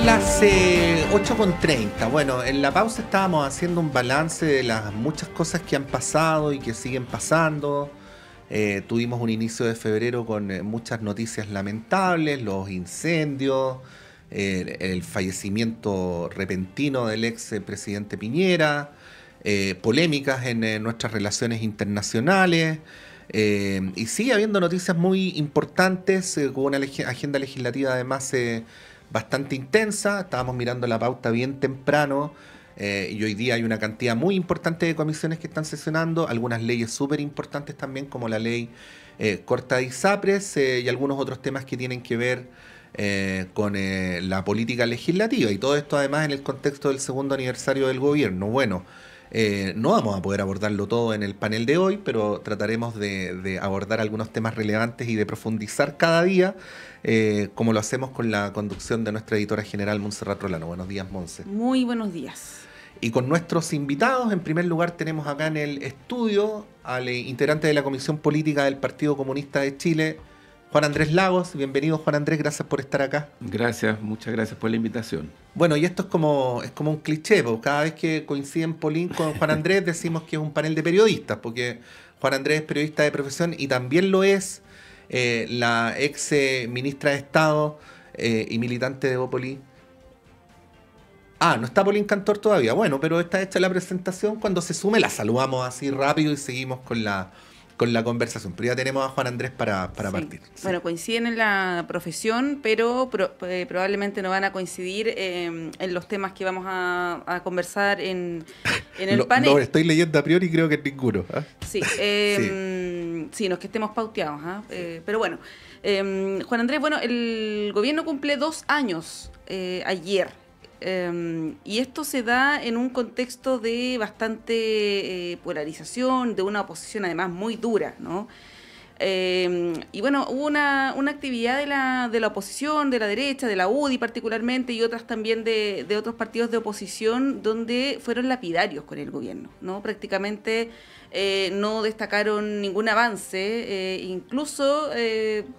Son las 8:30. Bueno, en la pausa estábamos haciendo un balance de las muchas cosas que han pasado y que siguen pasando. Tuvimos un inicio de febrero con muchas noticias lamentables, los incendios, el fallecimiento repentino del ex presidente Piñera, polémicas en nuestras relaciones internacionales. Y sigue habiendo noticias muy importantes, con una agenda legislativa además bastante intensa. Estábamos mirando la pauta bien temprano, y hoy día hay una cantidad muy importante de comisiones que están sesionando, algunas leyes súper importantes también, como la ley corta de ISAPRES, y algunos otros temas que tienen que ver con la política legislativa. Y todo esto además en el contexto del segundo aniversario del gobierno. Bueno, no vamos a poder abordarlo todo en el panel de hoy, pero trataremos de abordar algunos temas relevantes y de profundizar cada día, como lo hacemos con la conducción de nuestra editora general, Montserrat Rolano. Buenos días, Monse. Muy buenos días. Y con nuestros invitados, en primer lugar tenemos acá en el estudio al integrante de la Comisión Política del Partido Comunista de Chile, Juan Andrés Lagos. Bienvenido, Juan Andrés, gracias por estar acá. Gracias, muchas gracias por la invitación. Bueno, y esto es como un cliché, porque cada vez que coinciden Polín con Juan Andrés decimos que es un panel de periodistas, porque Juan Andrés es periodista de profesión y también lo es la ex ministra de Estado y militante de Bópoli. No está Polín Cantor todavía. Bueno, pero está hecha la presentación. Cuando se sume la saludamos así rápido y seguimos con la conversación. Pero ya tenemos a Juan Andrés para partir. Sí. Bueno, coinciden en la profesión, pero probablemente no van a coincidir en los temas que vamos a conversar en el panel. Lo estoy leyendo a priori y creo que es ninguno. Sí, sí, no es que estemos pauteados. Pero bueno, Juan Andrés, bueno, el gobierno cumple 2 años ayer. Y esto se da en un contexto de bastante polarización, de una oposición además muy dura, ¿no? Y bueno, hubo una actividad de la oposición, de la derecha, de la UDI particularmente, y otras también de otros partidos de oposición, donde fueron lapidarios con el gobierno, ¿no? Prácticamente no destacaron ningún avance, incluso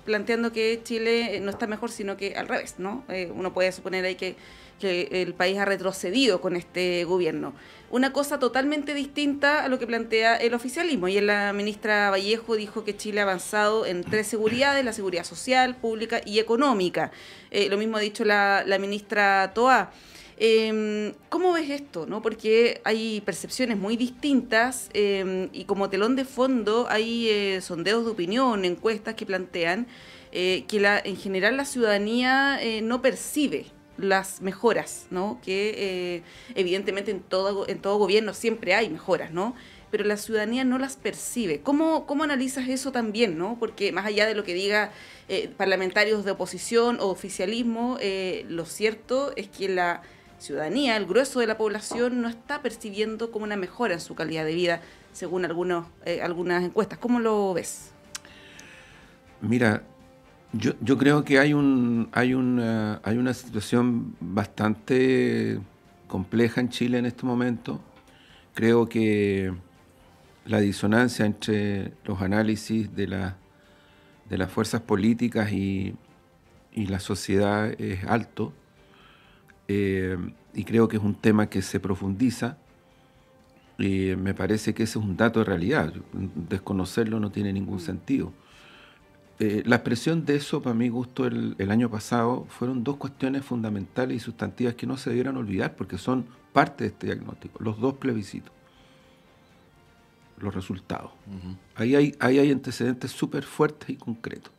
planteando que Chile no está mejor, sino que al revés, ¿no? Uno puede suponer ahí que el país ha retrocedido con este gobierno. Una cosa totalmente distinta a lo que plantea el oficialismo. Y la ministra Vallejo dijo que Chile ha avanzado en 3 seguridades: la seguridad social, pública y económica. Lo mismo ha dicho la ministra Toá. ¿Cómo ves esto, no? Porque hay percepciones muy distintas, y como telón de fondo hay sondeos de opinión, encuestas que plantean que en general la ciudadanía no percibe las mejoras, ¿no? Que evidentemente en todo gobierno siempre hay mejoras, ¿no? Pero la ciudadanía no las percibe. ¿Cómo analizas eso también, no? Porque más allá de lo que diga parlamentarios de oposición o oficialismo, lo cierto es que la ciudadanía, el grueso de la población, no está percibiendo como una mejora en su calidad de vida, según algunas encuestas. ¿Cómo lo ves? Mira, yo creo que hay una situación bastante compleja en Chile en este momento. Creo que la disonancia entre los análisis de las fuerzas políticas y la sociedad es alto, y creo que es un tema que se profundiza, y me parece que ese es un dato de realidad. Desconocerlo no tiene ningún sentido. La expresión de eso, para mi gusto, el año pasado, fueron 2 cuestiones fundamentales y sustantivas que no se debieran olvidar, porque son parte de este diagnóstico: los 2 plebiscitos, los resultados. Uh-huh. Ahí hay antecedentes súper fuertes y concretos.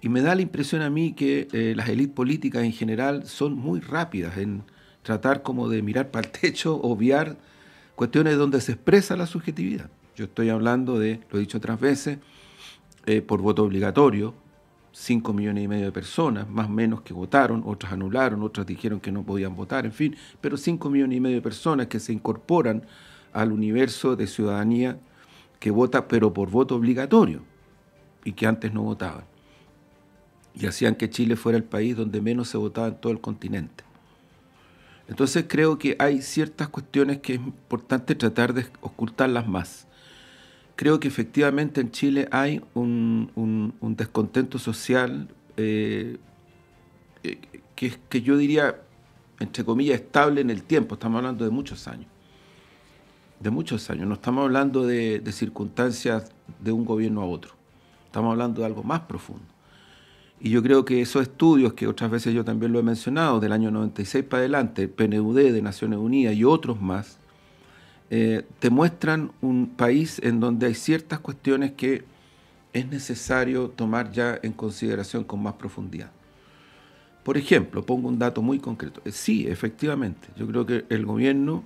Y me da la impresión a mí que las élites políticas en general son muy rápidas en tratar como de mirar para el techo, obviar cuestiones donde se expresa la subjetividad. Yo estoy hablando de, lo he dicho otras veces, por voto obligatorio, 5,5 millones de personas, más o menos, que votaron, otras anularon, otras dijeron que no podían votar, en fin, pero 5,5 millones de personas que se incorporan al universo de ciudadanía que vota, pero por voto obligatorio, y que antes no votaban. Y hacían que Chile fuera el país donde menos se votaba en todo el continente. Entonces creo que hay ciertas cuestiones que es importante tratar de ocultarlas más. Creo que efectivamente en Chile hay un descontento social que yo diría entre comillas, estable en el tiempo. Estamos hablando de muchos años. De muchos años. No estamos hablando de circunstancias de un gobierno a otro. Estamos hablando de algo más profundo. Y yo creo que esos estudios, que otras veces yo también lo he mencionado, del año 96 para adelante, el PNUD de Naciones Unidas y otros más, te muestran un país en donde hay ciertas cuestiones que es necesario tomar ya en consideración con más profundidad. Por ejemplo, pongo un dato muy concreto. Sí, efectivamente, yo creo que el gobierno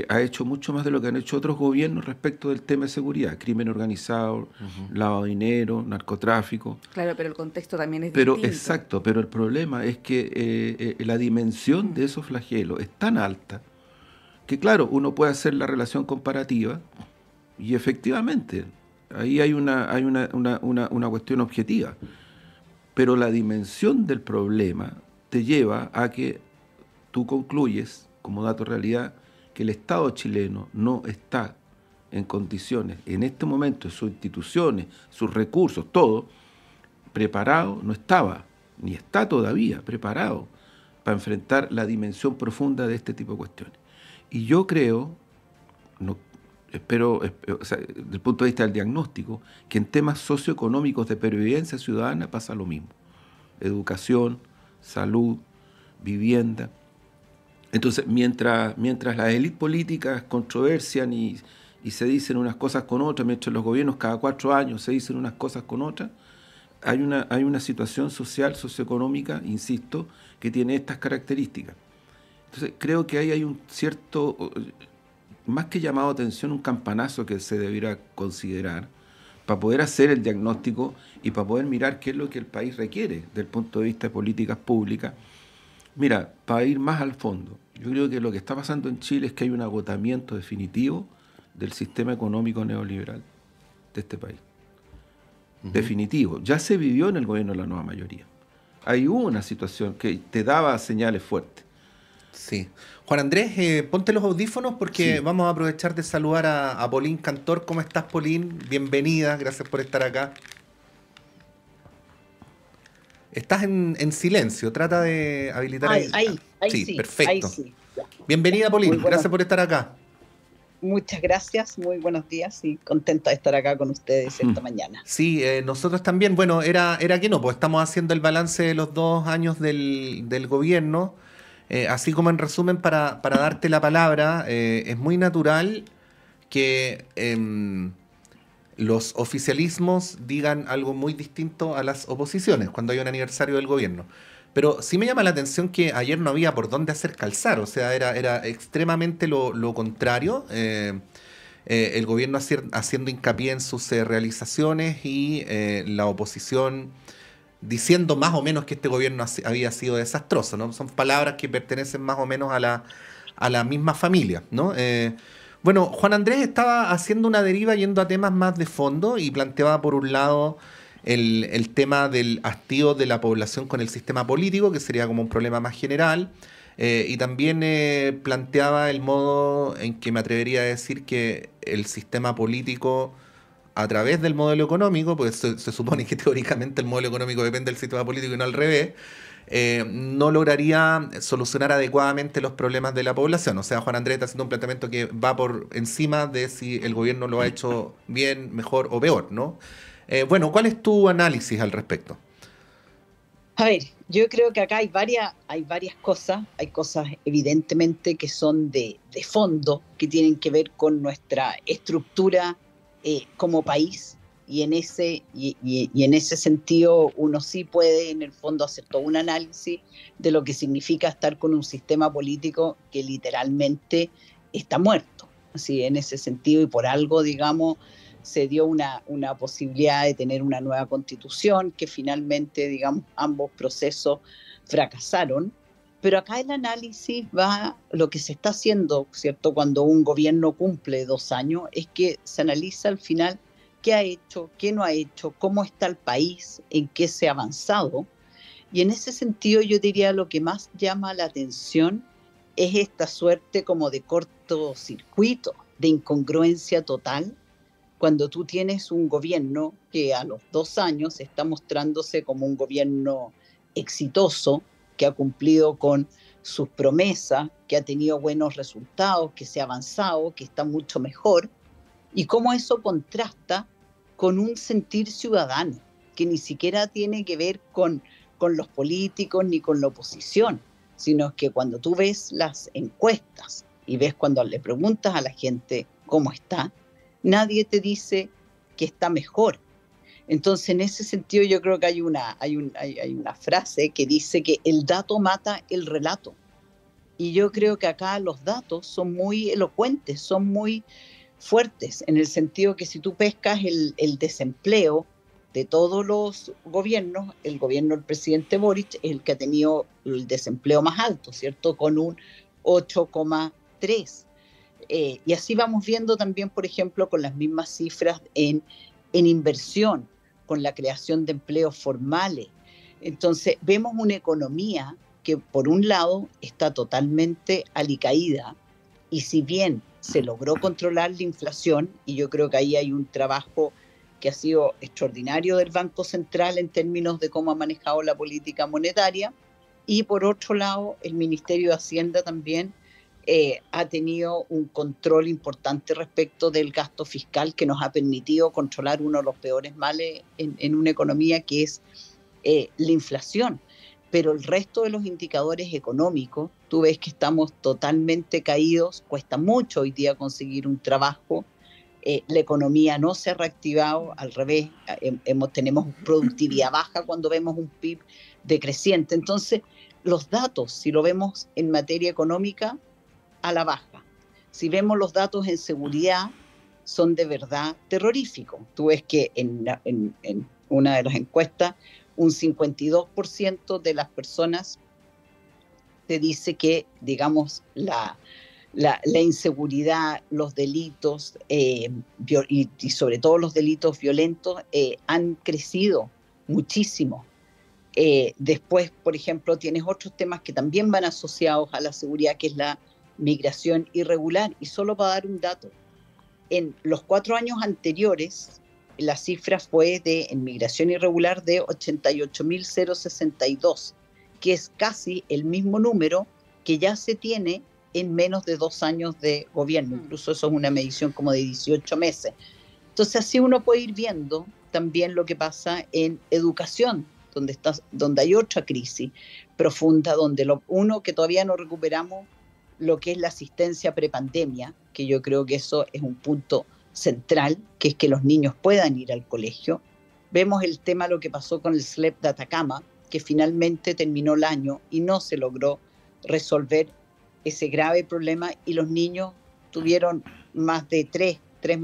ha hecho mucho más de lo que han hecho otros gobiernos respecto del tema de seguridad, crimen organizado, lavado de dinero, narcotráfico. Claro, pero el contexto también es Pero distinto. exacto, pero el problema es que la dimensión de esos flagelos es tan alta que, claro, uno puede hacer la relación comparativa y efectivamente ahí hay una cuestión objetiva. Pero la dimensión del problema te lleva a que tú concluyes, como dato de realidad, que el Estado chileno no está en condiciones, en este momento, sus instituciones, sus recursos, todo, preparado, no estaba, ni está todavía preparado para enfrentar la dimensión profunda de este tipo de cuestiones. Y yo creo, o sea, desde el punto de vista del diagnóstico, que en temas socioeconómicos de pervivencia ciudadana pasa lo mismo. Educación, salud, vivienda. Entonces, mientras las élites políticas controversian y se dicen unas cosas con otras, mientras los gobiernos cada 4 años se dicen unas cosas con otras, hay una situación social, socioeconómica, insisto, que tiene estas características. Entonces, creo que ahí hay un cierto, más que llamado a atención, un campanazo que se debiera considerar para poder hacer el diagnóstico y para poder mirar qué es lo que el país requiere desde el punto de vista de políticas públicas. Mira, para ir más al fondo, yo creo que lo que está pasando en Chile es que hay un agotamiento definitivo del sistema económico neoliberal de este país. Definitivo. Ya se vivió en el gobierno de la nueva mayoría. Hay una situación que te daba señales fuertes. Sí. Juan Andrés, ponte los audífonos porque Sí. vamos a aprovechar de saludar a Polín Cantor. ¿Cómo estás, Polín? Bienvenida, gracias por estar acá. Estás en silencio, trata de habilitar Ahí sí, perfecto. ahí sí. Ya. Bienvenida, Polín, Muy bueno. gracias por estar acá. Muchas gracias, muy buenos días y contenta de estar acá con ustedes esta mañana. Sí, nosotros también, bueno, era que no, pues estamos haciendo el balance de los 2 años del gobierno, así como en resumen para darte la palabra, es muy natural que los oficialismos digan algo muy distinto a las oposiciones cuando hay un aniversario del gobierno. Pero sí me llama la atención que ayer no había por dónde hacer calzar, o sea, era extremadamente lo contrario. El gobierno haciendo hincapié en sus realizaciones y la oposición diciendo más o menos que este gobierno había sido desastroso, ¿no? Son palabras que pertenecen más o menos a la misma familia, ¿no? Bueno, Juan Andrés estaba haciendo una deriva yendo a temas más de fondo y planteaba por un lado el tema del hastío de la población con el sistema político, que sería como un problema más general, y también planteaba el modo en que me atrevería a decir que el sistema político, a través del modelo económico, pues se supone que teóricamente el modelo económico depende del sistema político y no al revés, no lograría solucionar adecuadamente los problemas de la población. O sea, Juan Andrés está haciendo un planteamiento que va por encima de si el gobierno lo ha hecho bien, mejor o peor, ¿no? Bueno, ¿cuál es tu análisis al respecto? A ver, yo creo que acá hay varias cosas. Hay cosas evidentemente que son de fondo, que tienen que ver con nuestra estructura como país. Y en ese sentido uno sí puede en el fondo hacer todo un análisis de lo que significa estar con un sistema político que literalmente está muerto. Así, en ese sentido, y por algo, digamos, se dio una posibilidad de tener una nueva constitución que finalmente, digamos, ambos procesos fracasaron. Pero acá el análisis va, lo que se está haciendo, ¿cierto? Cuando un gobierno cumple 2 años, es que se analiza al final qué ha hecho, qué no ha hecho, cómo está el país, en qué se ha avanzado. Y en ese sentido yo diría lo que más llama la atención es esta suerte como de cortocircuito, de incongruencia total, cuando tú tienes un gobierno que a los 2 años está mostrándose como un gobierno exitoso, que ha cumplido con sus promesas, que ha tenido buenos resultados, que se ha avanzado, que está mucho mejor, y cómo eso contrasta con un sentir ciudadano, que ni siquiera tiene que ver con los políticos ni con la oposición, sino que cuando tú ves las encuestas y ves cuando le preguntas a la gente cómo está, nadie te dice que está mejor. Entonces, en ese sentido, yo creo que hay una frase que dice que el dato mata el relato. Y yo creo que acá los datos son muy elocuentes, son muy fuertes, en el sentido que si tú pescas el desempleo de todos los gobiernos, el gobierno del presidente Boric es el que ha tenido el desempleo más alto, ¿cierto? Con un 8,3. Y así vamos viendo también, por ejemplo, con las mismas cifras en inversión, con la creación de empleos formales. Entonces, vemos una economía que, por un lado, está totalmente alicaída, y si bien se logró controlar la inflación, y yo creo que ahí hay un trabajo que ha sido extraordinario del Banco Central en términos de cómo ha manejado la política monetaria, y por otro lado, el Ministerio de Hacienda también ha tenido un control importante respecto del gasto fiscal, que nos ha permitido controlar uno de los peores males en una economía, que es la inflación. Pero el resto de los indicadores económicos, tú ves que estamos totalmente caídos, cuesta mucho hoy día conseguir un trabajo, la economía no se ha reactivado, al revés, tenemos productividad baja cuando vemos un PIB decreciente. Entonces, los datos, si lo vemos en materia económica, a la baja. Si vemos los datos en seguridad, son de verdad terroríficos. Tú ves que en una de las encuestas, un 52% de las personas te dice que, digamos, la inseguridad, los delitos y sobre todo los delitos violentos han crecido muchísimo. Después, por ejemplo, tienes otros temas que también van asociados a la seguridad, que es la migración irregular. Y solo para dar un dato, en los 4 años anteriores, la cifra fue en migración irregular de 88.062, que es casi el mismo número que ya se tiene en menos de 2 años de gobierno. Incluso eso es una medición como de 18 meses. Entonces, así uno puede ir viendo también lo que pasa en educación, donde hay otra crisis profunda, donde uno que todavía no recuperamos lo que es la asistencia prepandemia, que yo creo que eso es un punto central, que es que los niños puedan ir al colegio. Vemos el tema, lo que pasó con el SLEP de Atacama, que finalmente terminó el año y no se logró resolver ese grave problema, y los niños tuvieron más de 3,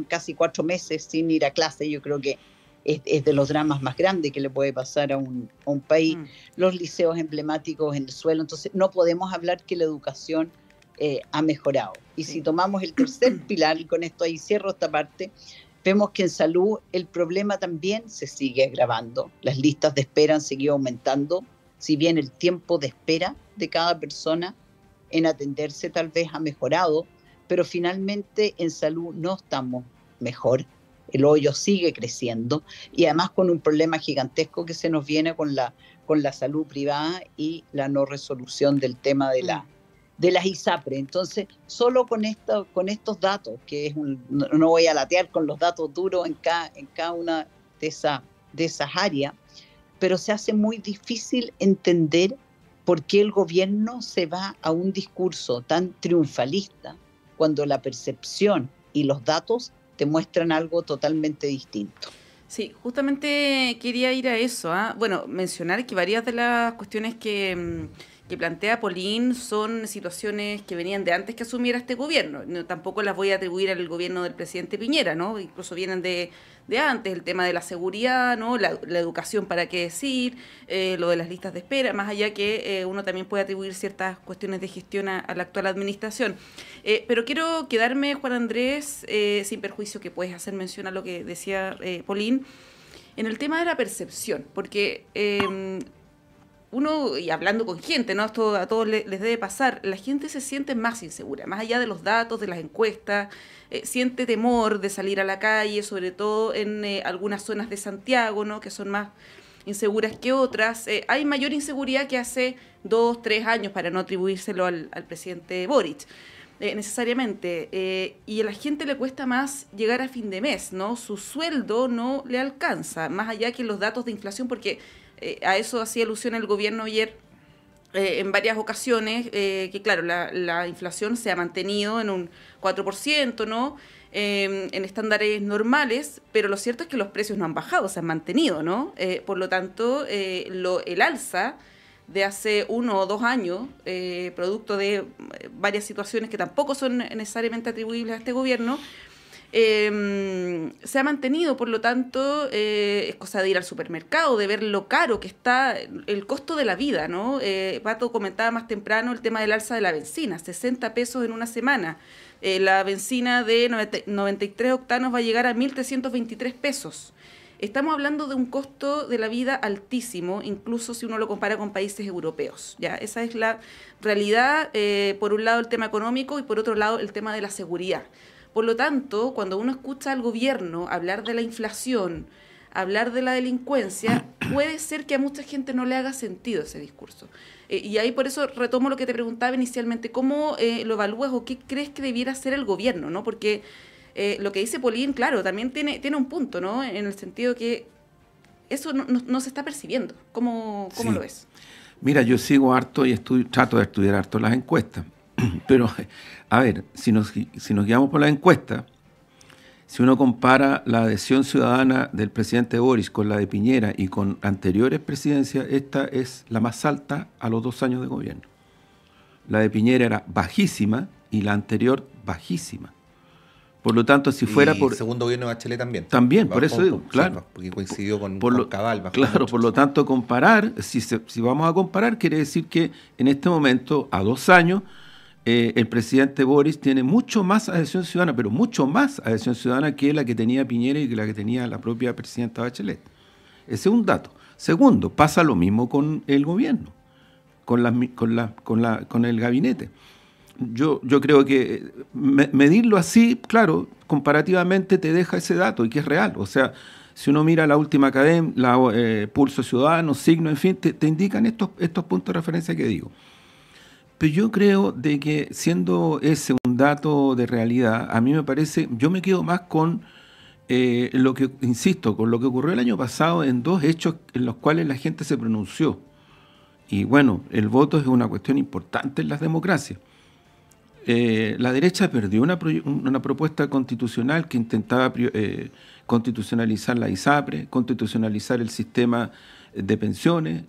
casi 4 meses sin ir a clase. Yo creo que es de los dramas más grandes que le puede pasar a un país. Los liceos emblemáticos en el suelo. Entonces, no podemos hablar que la educación ha mejorado. Y si tomamos el tercer pilar, y con esto ahí cierro esta parte, vemos que en salud el problema también se sigue agravando. Las listas de espera han seguido aumentando, si bien el tiempo de espera de cada persona en atenderse tal vez ha mejorado, pero finalmente en salud no estamos mejor. El hoyo sigue creciendo, y además con un problema gigantesco que se nos viene con la salud privada y la no resolución del tema de las ISAPRE. Entonces, solo con estos datos, que no voy a latear con los datos duros en cada una de esas áreas, pero se hace muy difícil entender por qué el gobierno se va a un discurso tan triunfalista cuando la percepción y los datos te muestran algo totalmente distinto. Sí, justamente quería ir a eso. Bueno, mencionar que varias de las cuestiones que plantea Pauline son situaciones que venían de antes que asumiera este gobierno. No, tampoco las voy a atribuir al gobierno del presidente Piñera, ¿no? Incluso vienen de antes, el tema de la seguridad, ¿no? La educación, para qué decir, lo de las listas de espera, más allá que uno también puede atribuir ciertas cuestiones de gestión a la actual administración. Pero quiero quedarme, Juan Andrés, sin perjuicio que puedes hacer mención a lo que decía Pauline, en el tema de la percepción, porque uno, y hablando con gente, ¿no? Esto a todos les debe pasar, la gente se siente más insegura, más allá de los datos, de las encuestas, siente temor de salir a la calle, sobre todo en algunas zonas de Santiago, ¿no? Que son más inseguras que otras. Hay mayor inseguridad que hace 2, 3 años, para no atribuírselo al presidente Boric. Necesariamente, y a la gente le cuesta más llegar a fin de mes, ¿no? Su sueldo no le alcanza, más allá que los datos de inflación, porque a eso hacía alusión el gobierno ayer en varias ocasiones, que claro, la inflación se ha mantenido en un 4%, ¿no? En estándares normales, pero lo cierto es que los precios no han bajado, se han mantenido, ¿no? Por lo tanto, el alza de hace 1 o 2 años, producto de varias situaciones que tampoco son necesariamente atribuibles a este gobierno, se ha mantenido. Por lo tanto, es cosa de ir al supermercado, de ver lo caro que está el costo de la vida, ¿no? Pato comentaba más temprano el tema del alza de la benzina, 60 pesos en una semana. La benzina de 93 octanos va a llegar a 1.323 pesos. Estamos hablando de un costo de la vida altísimo, incluso si uno lo compara con países europeos. ¿Ya? Esa es la realidad, por un lado el tema económico y por otro lado el tema de la seguridad. Por lo tanto, cuando uno escucha al gobierno hablar de la inflación, hablar de la delincuencia, puede ser que a mucha gente no le haga sentido ese discurso. Y ahí por eso retomo lo que te preguntaba inicialmente, ¿cómo lo evalúas o qué crees que debiera hacer el gobierno, ¿no? Porque lo que dice Polín, claro, también tiene un punto, ¿no? En el sentido que eso no se está percibiendo. ¿Cómo lo ves? Mira, yo sigo harto y trato de estudiar harto las encuestas. Pero, a ver, si nos guiamos por las encuestas, si uno compara la adhesión ciudadana del presidente Boric con la de Piñera y con anteriores presidencias, esta es la más alta a los 2 años de gobierno. La de Piñera era bajísima y la anterior bajísima. Por lo tanto, si fuera por... el segundo gobierno de Bachelet también. También, por eso digo, claro. Sí, porque coincidió con Cabal. Claro, por lo tanto, comparar, si vamos a comparar, quiere decir que en este momento, a 2 años, el presidente Boris tiene mucho más adhesión ciudadana, pero mucho más adhesión ciudadana que la que tenía Piñera y que la que tenía la propia presidenta Bachelet. Ese es un dato. Segundo, pasa lo mismo con el gobierno, con el gabinete. Yo creo que medirlo así, claro, comparativamente te deja ese dato y que es real. O sea, si uno mira la última academia, Pulso Ciudadano, Signo, en fin, te indican estos puntos de referencia que digo. Pero yo creo de que siendo ese un dato de realidad, a mí me parece, yo me quedo más con lo que, insisto, con lo que ocurrió el año pasado en 2 hechos en los cuales la gente se pronunció. Y bueno, el voto es una cuestión importante en las democracias. La derecha perdió una propuesta constitucional que intentaba constitucionalizar la ISAPRE, constitucionalizar el sistema de pensiones.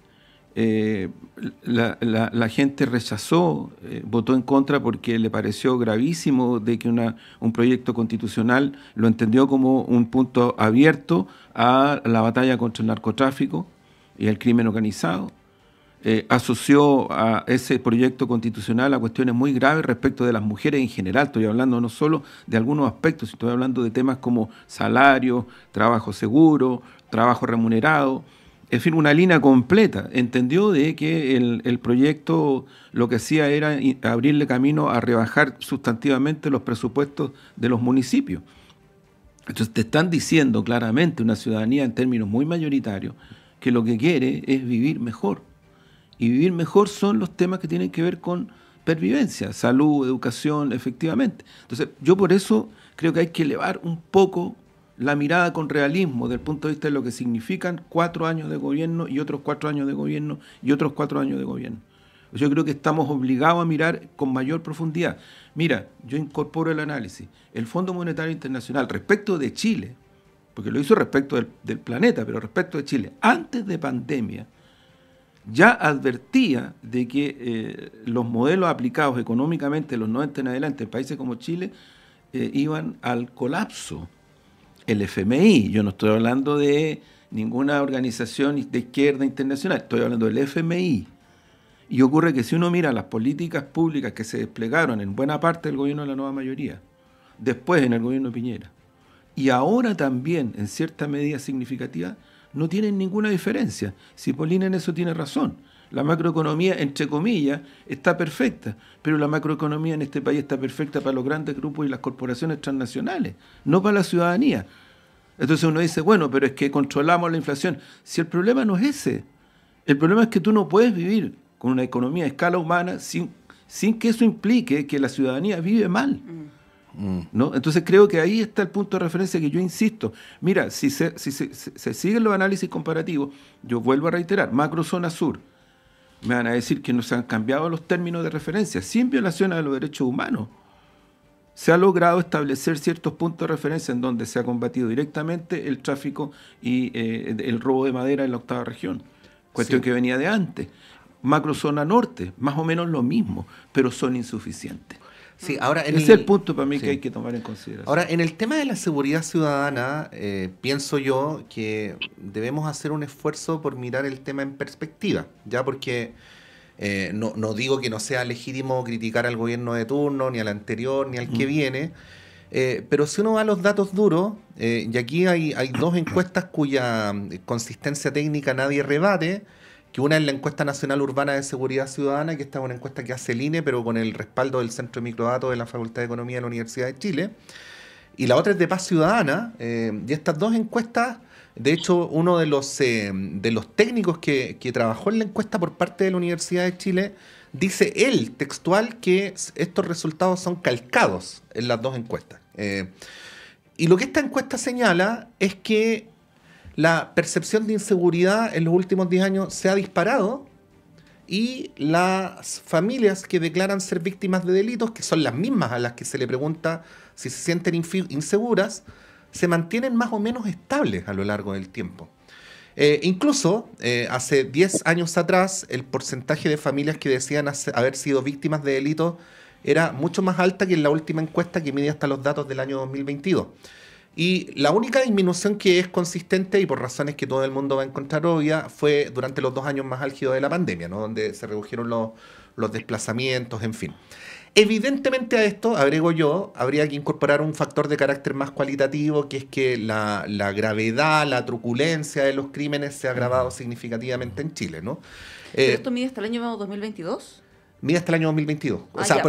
La gente rechazó, votó en contra porque le pareció gravísimo de que un proyecto constitucional lo entendió como un punto abierto a la batalla contra el narcotráfico y el crimen organizado. Asoció a ese proyecto constitucional a cuestiones muy graves respecto de las mujeres en general. Estoy hablando no solo de algunos aspectos, estoy hablando de temas como salario, trabajo seguro, trabajo remunerado, en fin, una línea completa. Entendió de que el proyecto lo que hacía era abrirle camino a rebajar sustantivamente los presupuestos de los municipios. Entonces te están diciendo claramente una ciudadanía en términos muy mayoritarios que lo que quiere es vivir mejor. Y vivir mejor son los temas que tienen que ver con pervivencia, salud, educación, efectivamente. Entonces, yo por eso creo que hay que elevar un poco la mirada con realismo desde el punto de vista de lo que significan 4 años de gobierno y otros 4 años de gobierno y otros 4 años de gobierno. Yo creo que estamos obligados a mirar con mayor profundidad. Mira, yo incorporo el análisis. El Fondo Monetario Internacional, respecto de Chile, porque lo hizo respecto del planeta, pero respecto de Chile, antes de pandemia, ya advertía de que los modelos aplicados económicamente en los 90 en adelante en países como Chile iban al colapso. El FMI, yo no estoy hablando de ninguna organización de izquierda internacional, estoy hablando del FMI. Y ocurre que si uno mira las políticas públicas que se desplegaron en buena parte del gobierno de la nueva mayoría, después en el gobierno de Piñera, y ahora también en cierta medida significativa, no tienen ninguna diferencia. Si Polina en eso tiene razón. La macroeconomía, entre comillas, está perfecta, pero la macroeconomía en este país está perfecta para los grandes grupos y las corporaciones transnacionales, no para la ciudadanía. Entonces uno dice, bueno, pero es que controlamos la inflación. Si el problema no es ese, el problema es que tú no puedes vivir con una economía a escala humana sin que eso implique que la ciudadanía vive mal. ¿No? Entonces creo que ahí está el punto de referencia que yo insisto. Mira, si se siguen los análisis comparativos, yo vuelvo a reiterar, macro zona sur, me van a decir que no se han cambiado los términos de referencia, sin violación a los derechos humanos. Se ha logrado establecer ciertos puntos de referencia en donde se ha combatido directamente el tráfico y el robo de madera en la 8ª región, cuestión que venía de antes. Macro zona norte, más o menos lo mismo, pero son insuficientes. Sí, ahora Ese es el punto para mí que hay que tomar en consideración. Ahora, en el tema de la seguridad ciudadana, pienso yo que debemos hacer un esfuerzo por mirar el tema en perspectiva, ya porque no digo que no sea legítimo criticar al gobierno de turno, ni al anterior, ni al que viene, pero si uno va a los datos duros, y aquí hay dos encuestas cuya consistencia técnica nadie rebate, que una es la encuesta nacional urbana de seguridad ciudadana, que esta es una encuesta que hace el INE, pero con el respaldo del Centro de Microdatos de la Facultad de Economía de la Universidad de Chile, y la otra es de Paz Ciudadana, y estas dos encuestas, de hecho, uno de los técnicos que trabajó en la encuesta por parte de la Universidad de Chile, dice él, textual, que estos resultados son calcados en las dos encuestas. Y lo que esta encuesta señala es que la percepción de inseguridad en los últimos 10 años se ha disparado y las familias que declaran ser víctimas de delitos, que son las mismas a las que se le pregunta si se sienten inseguras, se mantienen más o menos estables a lo largo del tiempo. Incluso hace 10 años atrás el porcentaje de familias que decían haber sido víctimas de delitos era mucho más alta que en la última encuesta que mide hasta los datos del año 2022. Y la única disminución que es consistente, y por razones que todo el mundo va a encontrar obvia, fue durante los 2 años más álgidos de la pandemia, ¿no? Donde se redujeron los desplazamientos, en fin. Evidentemente a esto, agrego yo, habría que incorporar un factor de carácter más cualitativo, que es que la gravedad, la truculencia de los crímenes se ha agravado significativamente en Chile, ¿no? ¿Pero esto mide hasta el año 2022? Mide hasta el año 2022. Ah, o sea, ya,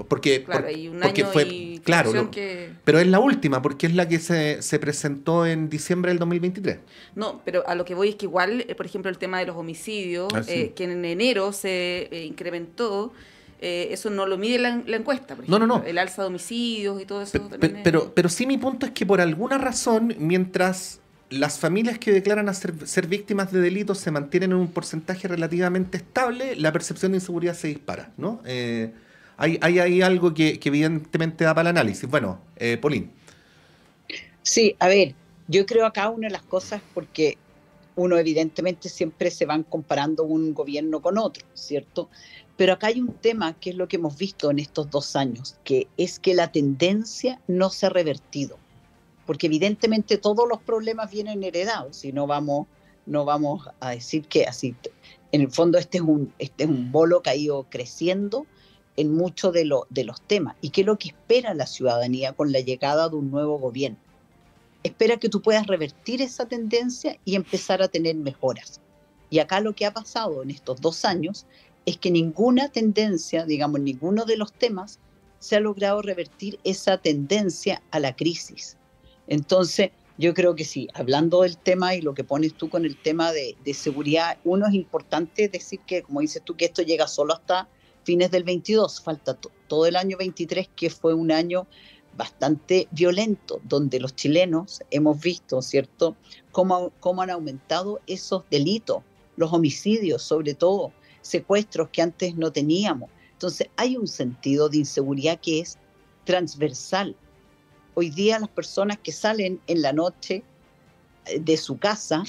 porque claro, hay un año fue, y claro, que... pero es la última, porque es la que se presentó en diciembre del 2023. No, pero a lo que voy es que igual, por ejemplo, el tema de los homicidios, sí. que en enero se incrementó, eso no lo mide la encuesta, por ejemplo. No. El alza de homicidios y todo eso también pero sí, mi punto es que por alguna razón, mientras las familias que declaran ser víctimas de delitos se mantienen en un porcentaje relativamente estable, la percepción de inseguridad se dispara, ¿no? Hay algo que evidentemente da para el análisis. Bueno, Polín. Sí, a ver, yo creo acá una de las cosas, porque uno evidentemente siempre se van comparando un gobierno con otro, ¿cierto? Pero acá hay un tema que es lo que hemos visto en estos 2 años, que es que la tendencia no se ha revertido. Porque evidentemente todos los problemas vienen heredados, y no vamos a decir que así, en el fondo este es un bolo que ha ido creciendo en muchos de los temas. ¿Y qué es lo que espera la ciudadanía con la llegada de un nuevo gobierno? Espera que tú puedas revertir esa tendencia y empezar a tener mejoras. Y acá lo que ha pasado en estos 2 años es que ninguna tendencia, digamos, ninguno de los temas se ha logrado revertir esa tendencia a la crisis. Entonces, yo creo que sí, hablando del tema y lo que pones tú con el tema de seguridad, uno, es importante decir que, como dices tú, que esto llega solo hasta fines del 22, falta todo el año 23, que fue un año bastante violento, donde los chilenos hemos visto, ¿cierto?, cómo han aumentado esos delitos, los homicidios sobre todo, secuestros que antes no teníamos. Entonces, hay un sentido de inseguridad que es transversal. Hoy día las personas que salen en la noche de su casa,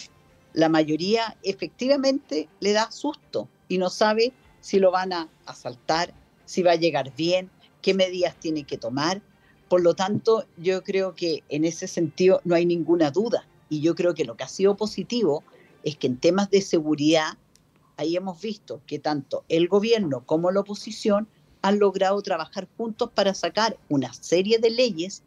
la mayoría efectivamente le da susto y no sabe si lo van a asaltar, si va a llegar bien, qué medidas tiene que tomar. Por lo tanto, yo creo que en ese sentido no hay ninguna duda. Y yo creo que lo que ha sido positivo es que en temas de seguridad, ahí hemos visto que tanto el gobierno como la oposición han logrado trabajar juntos para sacar una serie de leyes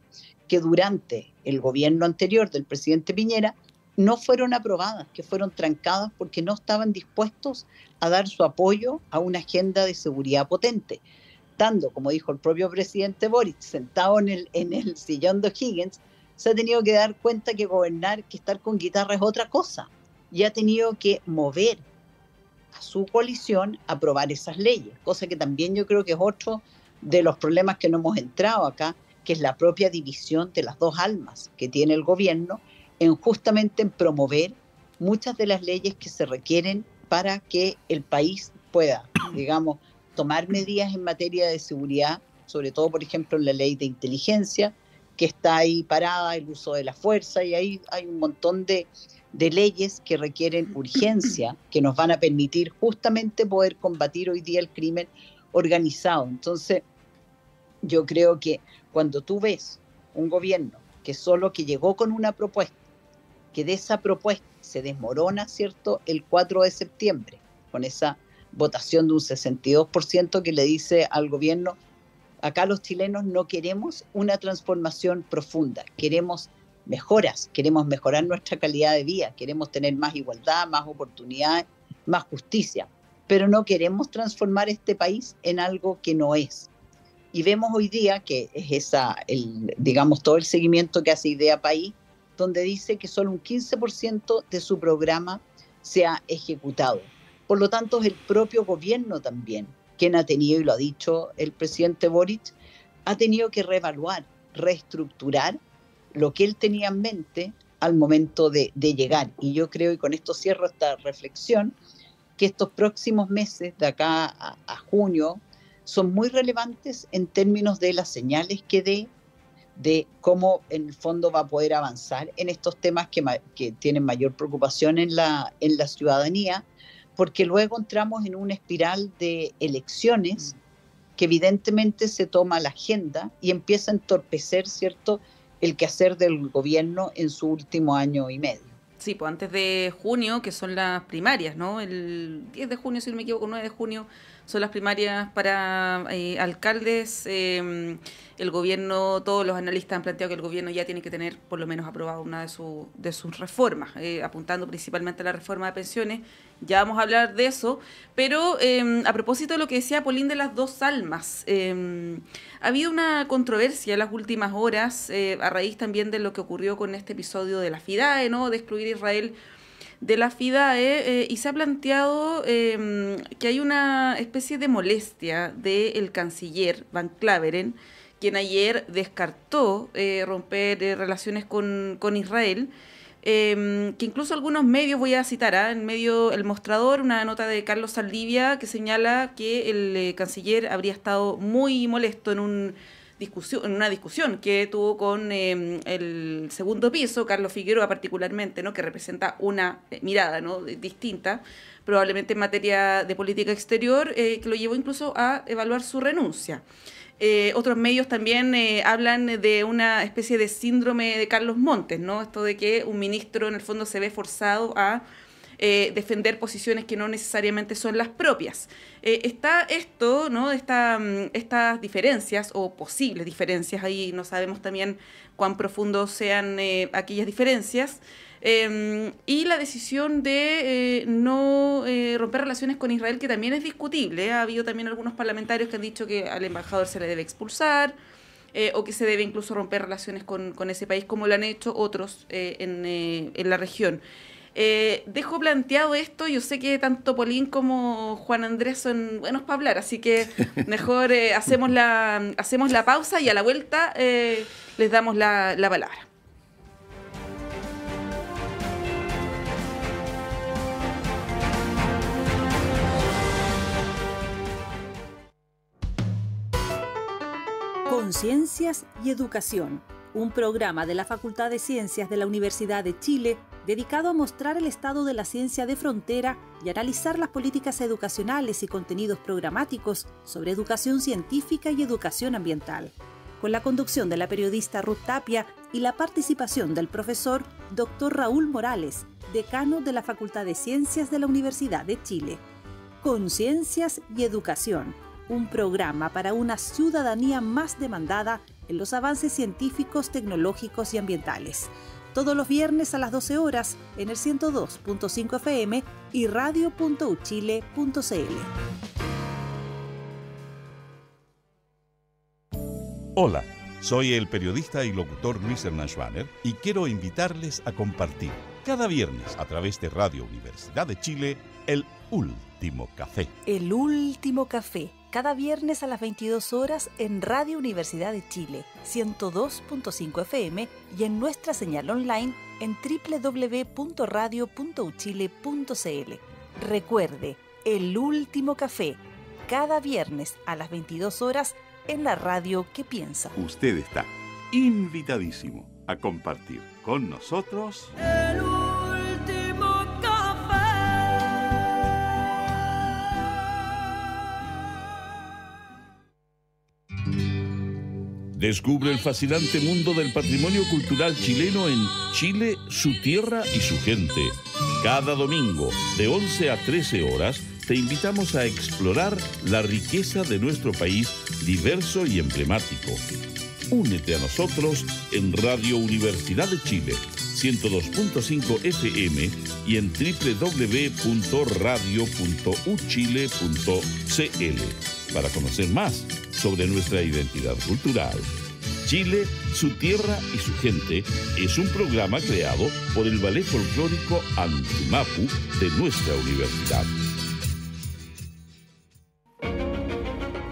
que durante el gobierno anterior del presidente Piñera no fueron aprobadas, que fueron trancadas porque no estaban dispuestos a dar su apoyo a una agenda de seguridad potente. Estando, como dijo el propio presidente Boric, sentado en el sillón de O'Higgins, se ha tenido que dar cuenta que gobernar, que estar con guitarra es otra cosa. Y ha tenido que mover a su coalición a aprobar esas leyes, cosa que también yo creo que es otro de los problemas que no hemos entrado acá, que es la propia división de las dos almas que tiene el gobierno justamente en promover muchas de las leyes que se requieren para que el país pueda, digamos, tomar medidas en materia de seguridad, sobre todo, por ejemplo, en la ley de inteligencia, que está ahí parada, el uso de la fuerza, y ahí hay un montón de leyes que requieren urgencia, que nos van a permitir justamente poder combatir hoy día el crimen organizado. Entonces, yo creo que cuando tú ves un gobierno que llegó con una propuesta, que de esa propuesta se desmorona, ¿cierto?, el 4 de septiembre, con esa votación de un 62% que le dice al gobierno, acá los chilenos no queremos una transformación profunda, queremos mejoras, queremos mejorar nuestra calidad de vida, queremos tener más igualdad, más oportunidades, más justicia, pero no queremos transformar este país en algo que no es. Y vemos hoy día que es digamos, todo el seguimiento que hace Idea País, donde dice que solo un 15% de su programa se ha ejecutado. Por lo tanto, es el propio gobierno también quien ha tenido, y lo ha dicho el presidente Boric, ha tenido que reevaluar, reestructurar lo que él tenía en mente al momento de llegar. Y yo creo, y con esto cierro esta reflexión, que estos próximos meses, de acá a junio, son muy relevantes en términos de las señales que dé, de cómo en el fondo va a poder avanzar en estos temas que tienen mayor preocupación en la ciudadanía, porque luego entramos en una espiral de elecciones que evidentemente se toma la agenda y empieza a entorpecer, ¿cierto?, el quehacer del gobierno en su último año y medio. Sí, pues antes de junio, que son las primarias, ¿no? El 10 de junio, si no me equivoco, 9 de junio, son las primarias para alcaldes. El gobierno, todos los analistas han planteado que el gobierno ya tiene que tener por lo menos aprobado una de sus reformas, apuntando principalmente a la reforma de pensiones. Ya vamos a hablar de eso, pero a propósito de lo que decía Pauline de las dos almas, ha habido una controversia en las últimas horas, a raíz también de lo que ocurrió con este episodio de la FIDAE, ¿no?, de excluir a Israel de la FIDAE, y se ha planteado que hay una especie de molestia del canciller Van Claveren, quien ayer descartó romper relaciones con Israel, que incluso algunos medios, voy a citar, en medio El Mostrador, una nota de Carlos Saldivia que señala que el canciller habría estado muy molesto en una discusión que tuvo con el segundo piso, Carlos Figueroa particularmente, ¿no?, que representa una mirada, ¿no?, distinta, probablemente en materia de política exterior, que lo llevó incluso a evaluar su renuncia. Otros medios también hablan de una especie de síndrome de Carlos Montes, ¿no?, esto de que un ministro en el fondo se ve forzado a defender posiciones que no necesariamente son las propias. Está esto, ¿no?, estas diferencias o posibles diferencias, ahí no sabemos también cuán profundos sean aquellas diferencias, y la decisión de no romper relaciones con Israel, que también es discutible. Ha habido también algunos parlamentarios que han dicho que al embajador se le debe expulsar, o que se debe incluso romper relaciones con ese país, como lo han hecho otros en la región. Dejo planteado esto. Yo sé que tanto Pauline como Juan Andrés son buenos para hablar, así que mejor hacemos la pausa y a la vuelta les damos la palabra. Conciencias y Educación, un programa de la Facultad de Ciencias de la Universidad de Chile dedicado a mostrar el estado de la ciencia de frontera y analizar las políticas educacionales y contenidos programáticos sobre educación científica y educación ambiental, con la conducción de la periodista Ruth Tapia y la participación del profesor Dr. Raúl Morales, decano de la Facultad de Ciencias de la Universidad de Chile. Conciencias y Educación, un programa para una ciudadanía más demandada en los avances científicos, tecnológicos y ambientales. Todos los viernes a las 12 horas en el 102.5 FM y radio.uchile.cl. Hola, Soy el periodista y locutor Luis Hernán Schwaner y quiero invitarles a compartir cada viernes a través de Radio Universidad de Chile el Último Café. El Último Café, cada viernes a las 22 horas en Radio Universidad de Chile, 102.5 FM y en nuestra señal online en www.radio.uchile.cl. Recuerde, El Último Café, cada viernes a las 22 horas en la radio que piensa. Usted está invitadísimo a compartir con nosotros El Último Café. Descubre el fascinante mundo del patrimonio cultural chileno en Chile, su tierra y su gente. Cada domingo, de 11 a 13 horas, te invitamos a explorar la riqueza de nuestro país diverso y emblemático. Únete a nosotros en Radio Universidad de Chile, 102.5 FM y en www.radio.uchile.cl para conocer más sobre nuestra identidad cultural. Chile, su tierra y su gente es un programa creado por el Ballet Folclórico Antumapu de nuestra universidad.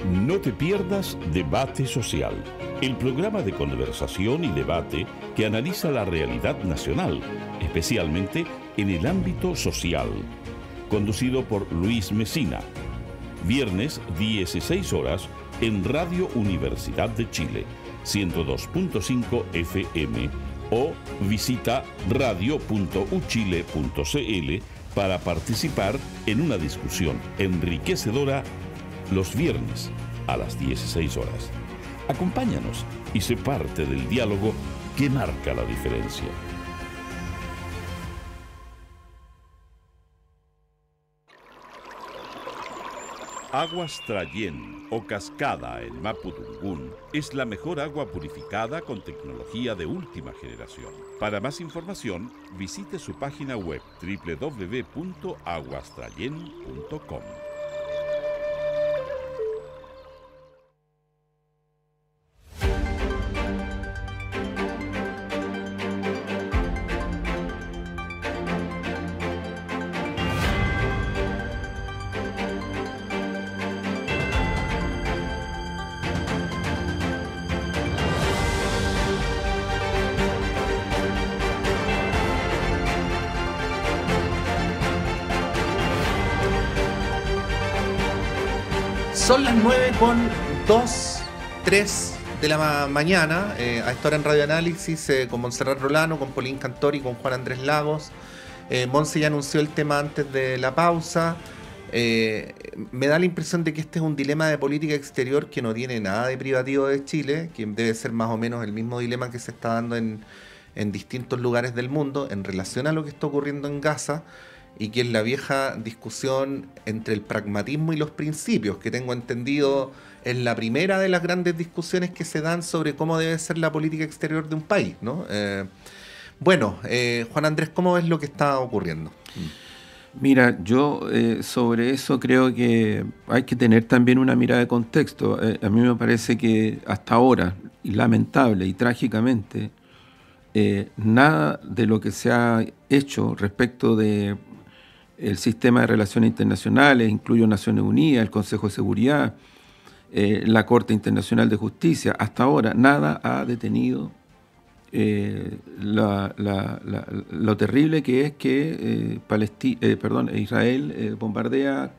No te pierdas Debate Social, el programa de conversación y debate que analiza la realidad nacional, especialmente en el ámbito social. Conducido por Luis Mesina. Viernes, 16 horas, en Radio Universidad de Chile, 102.5 FM o visita radio.uchile.cl para participar en una discusión enriquecedora los viernes a las 16 horas. Acompáñanos y sé parte del diálogo que marca la diferencia. Aguas Trayén o Cascada en Mapudungún es la mejor agua purificada con tecnología de última generación. Para más información, visite su página web www.aguastrayen.com. Son las 9:03 de la mañana, a esta hora en Radio Análisis, con Montserrat Rolano, con Paulín Cantori, con Juan Andrés Lagos. Monse ya anunció el tema antes de la pausa. Me da la impresión de que este es un dilema de política exterior que no tiene nada de privativo de Chile, que debe ser más o menos el mismo dilema que se está dando en distintos lugares del mundo en relación a lo que está ocurriendo en Gaza, y que es la vieja discusión entre el pragmatismo y los principios, que tengo entendido es la primera de las grandes discusiones que se dan sobre cómo debe ser la política exterior de un país, ¿no? Juan Andrés, ¿cómo ves lo que está ocurriendo? Mira, yo sobre eso creo que hay que tener también una mirada de contexto. A mí me parece que hasta ahora, y lamentable y trágicamente, nada de lo que se ha hecho respecto de el sistema de relaciones internacionales, incluyo Naciones Unidas, el Consejo de Seguridad, la Corte Internacional de Justicia, hasta ahora nada ha detenido lo terrible que es que Israel bombardea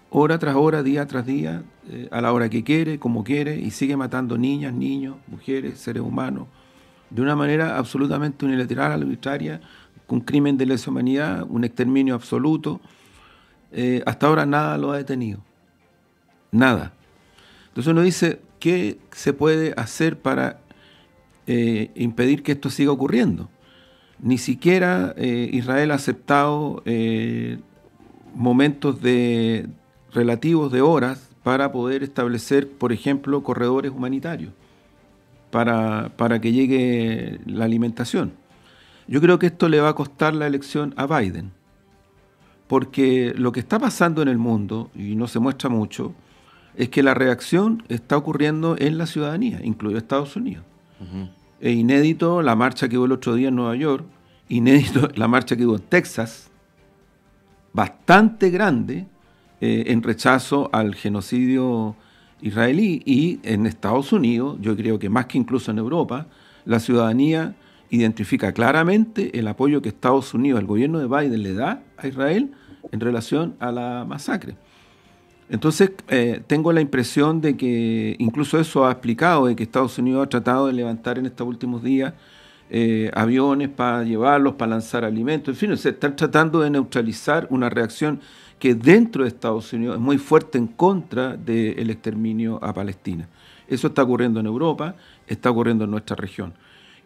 hora tras hora, día tras día, a la hora que quiere, como quiere, y sigue matando niñas, niños, mujeres, seres humanos, de una manera absolutamente unilateral, arbitraria, un crimen de lesa humanidad, un exterminio absoluto. Hasta ahora nada lo ha detenido. Nada. Entonces uno dice, ¿qué se puede hacer para impedir que esto siga ocurriendo? Ni siquiera Israel ha aceptado momentos relativos de horas para poder establecer, por ejemplo, corredores humanitarios para que llegue la alimentación. Yo creo que esto le va a costar la elección a Biden, porque lo que está pasando en el mundo, y no se muestra mucho, es que la reacción está ocurriendo en la ciudadanía, incluido Estados Unidos. Es inédito la marcha que hubo el otro día en Nueva York, inédito la marcha que hubo en Texas, bastante grande, en rechazo al genocidio israelí, y en Estados Unidos, yo creo que más que incluso en Europa, la ciudadanía identifica claramente el apoyo que Estados Unidos, el gobierno de Biden, le da a Israel en relación a la masacre. Entonces, tengo la impresión de que incluso eso ha explicado de que Estados Unidos ha tratado de levantar en estos últimos días aviones para llevarlos, para lanzar alimentos, en fin, se están tratando de neutralizar una reacción que dentro de Estados Unidos es muy fuerte en contra del exterminio a Palestina. Eso está ocurriendo en Europa, está ocurriendo en nuestra región.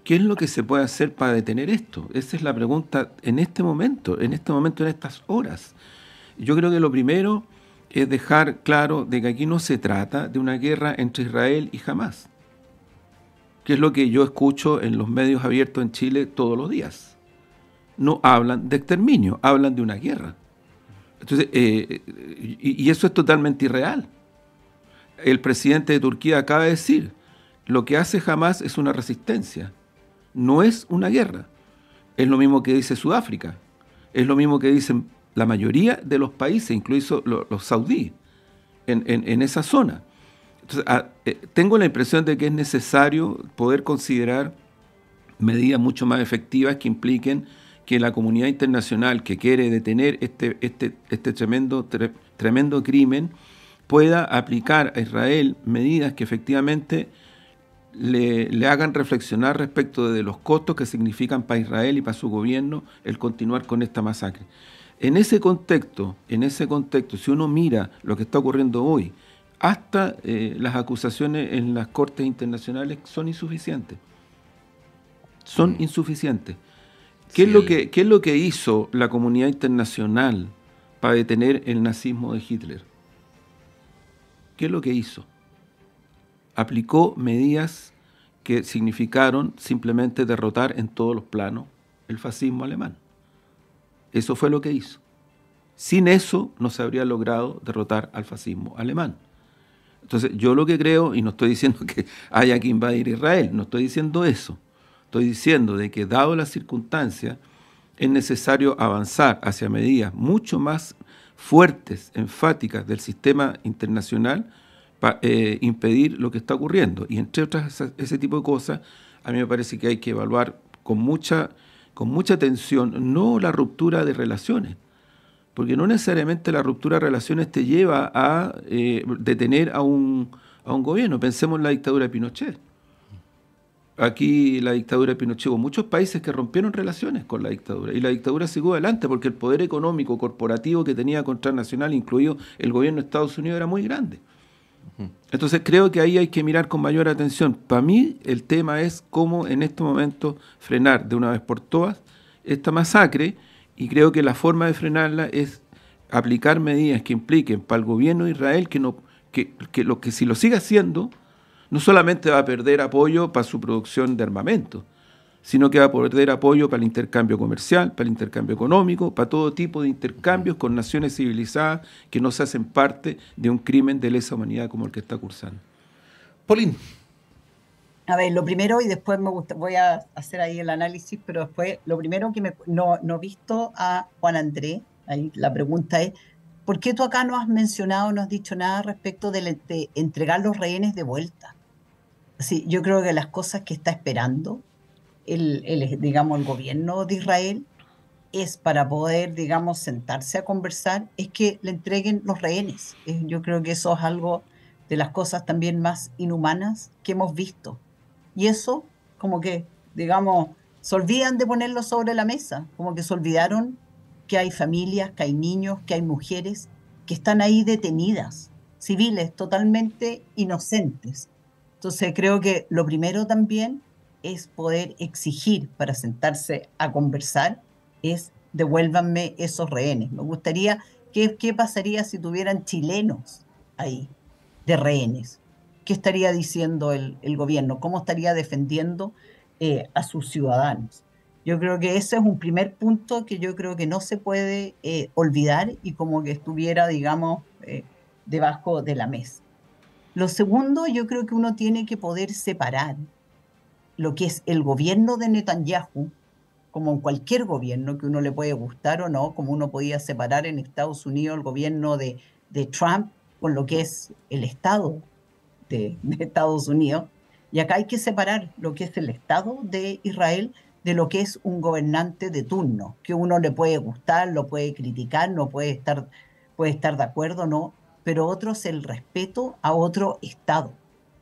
¿Qué es lo que se puede hacer para detener esto? Esa es la pregunta en este momento, en estas horas. Yo creo que lo primero es dejar claro de que aquí no se trata de una guerra entre Israel y Hamás, que es lo que yo escucho en los medios abiertos en Chile todos los días. No hablan de exterminio, hablan de una guerra. Entonces, y eso es totalmente irreal. El presidente de Turquía acaba de decir, lo que hace Hamás es una resistencia, no es una guerra. Es lo mismo que dice Sudáfrica, es lo mismo que dicen la mayoría de los países, incluso los saudíes, en esa zona. Entonces, tengo la impresión de que es necesario poder considerar medidas mucho más efectivas que impliquen que la comunidad internacional que quiere detener este tremendo crimen pueda aplicar a Israel medidas que efectivamente le hagan reflexionar respecto de los costos que significan para Israel y para su gobierno el continuar con esta masacre. En ese contexto, si uno mira lo que está ocurriendo hoy, hasta las acusaciones en las cortes internacionales son insuficientes. Son insuficientes. ¿Qué es lo que hizo la comunidad internacional para detener el nazismo de Hitler? ¿Qué es lo que hizo? Aplicó medidas que significaron simplemente derrotar en todos los planos el fascismo alemán. Eso fue lo que hizo. Sin eso no se habría logrado derrotar al fascismo alemán. Entonces, yo lo que creo, y no estoy diciendo que haya que invadir Israel, no estoy diciendo eso. Estoy diciendo de que, dado las circunstancias, es necesario avanzar hacia medidas mucho más fuertes, enfáticas del sistema internacional para impedir lo que está ocurriendo. Y entre otras, ese tipo de cosas, a mí me parece que hay que evaluar con mucha atención, no la ruptura de relaciones, porque no necesariamente la ruptura de relaciones te lleva a detener a un gobierno. Pensemos en la dictadura de Pinochet. Aquí la dictadura de Pinochet, hubo muchos países que rompieron relaciones con la dictadura, y la dictadura siguió adelante porque el poder económico corporativo que tenía Contranacional, incluido el gobierno de Estados Unidos, era muy grande. Entonces creo que ahí hay que mirar con mayor atención. Para mí el tema es cómo en este momento frenar de una vez por todas esta masacre, y creo que la forma de frenarla es aplicar medidas que impliquen para el gobierno de Israel que si lo sigue haciendo, no solamente va a perder apoyo para su producción de armamento, sino que va a perder apoyo para el intercambio comercial, para el intercambio económico, para todo tipo de intercambios con naciones civilizadas que no se hacen parte de un crimen de lesa humanidad como el que está cursando. Pauline. A ver, lo primero, y después voy a hacer ahí el análisis, pero después lo primero que no he visto a Juan Andrés, ahí la pregunta es, ¿por qué tú acá no has mencionado, no has dicho nada respecto de entregar los rehenes de vuelta? Sí, yo creo que las cosas que está esperando digamos, el gobierno de Israel es para poder, digamos, sentarse a conversar, es que le entreguen los rehenes. Yo creo que eso es algo de las cosas también más inhumanas que hemos visto. Y eso, como que, digamos, se olvidan de ponerlo sobre la mesa, como que se olvidaron que hay familias, que hay niños, que hay mujeres que están ahí detenidas, civiles totalmente inocentes. Entonces creo que lo primero también es poder exigir para sentarse a conversar, es devuélvanme esos rehenes. Me gustaría, ¿qué pasaría si tuvieran chilenos ahí de rehenes? ¿Qué estaría diciendo el gobierno? ¿Cómo estaría defendiendo a sus ciudadanos? Yo creo que ese es un primer punto que yo creo que no se puede olvidar y como que estuviera, digamos, debajo de la mesa. Lo segundo, yo creo que uno tiene que poder separar lo que es el gobierno de Netanyahu, como en cualquier gobierno que uno le puede gustar o no, como uno podía separar en Estados Unidos el gobierno de Trump con lo que es el Estado de Estados Unidos. Y acá hay que separar lo que es el Estado de Israel de lo que es un gobernante de turno, que uno le puede gustar, lo puede criticar, no puede estar de acuerdo, no, pero otro es el respeto a otro Estado,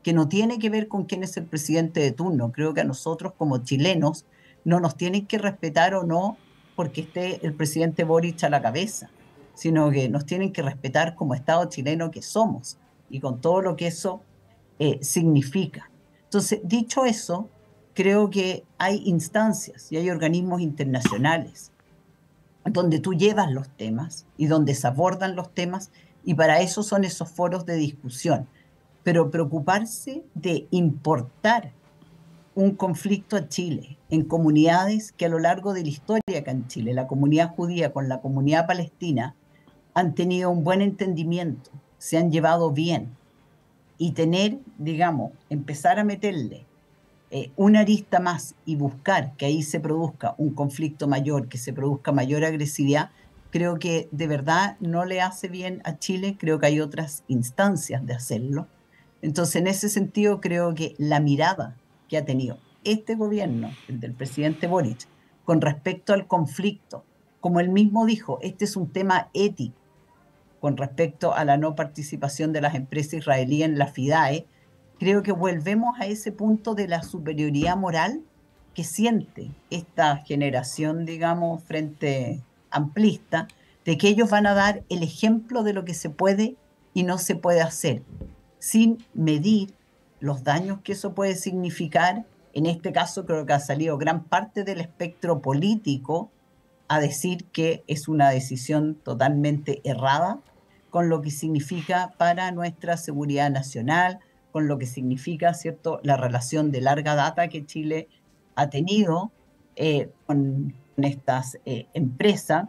que no tiene que ver con quién es el presidente de turno. Creo que a nosotros como chilenos no nos tienen que respetar o no porque esté el presidente Boric a la cabeza, sino que nos tienen que respetar como Estado chileno que somos y con todo lo que eso significa. Entonces, dicho eso, creo que hay instancias y hay organismos internacionales donde tú llevas los temas y donde se abordan los temas, y para eso son esos foros de discusión. Pero preocuparse de importar un conflicto a Chile en comunidades que a lo largo de la historia acá en Chile, la comunidad judía con la comunidad palestina, han tenido un buen entendimiento, se han llevado bien, y tener, digamos, empezar a meterle una arista más y buscar que ahí se produzca un conflicto mayor, que se produzca mayor agresividad, creo que de verdad no le hace bien a Chile. Creo que hay otras instancias de hacerlo. Entonces, en ese sentido, creo que la mirada que ha tenido este gobierno, el del presidente Boric, con respecto al conflicto, como él mismo dijo, este es un tema ético, con respecto a la no participación de las empresas israelíes en la FIDAE, creo que volvemos a ese punto de la superioridad moral que siente esta generación, digamos, frente amplista, de que ellos van a dar el ejemplo de lo que se puede y no se puede hacer, sin medir los daños que eso puede significar. En este caso creo que ha salido gran parte del espectro político a decir que es una decisión totalmente errada, con lo que significa para nuestra seguridad nacional, con lo que significa, ¿cierto?, la relación de larga data que Chile ha tenido con estas empresas,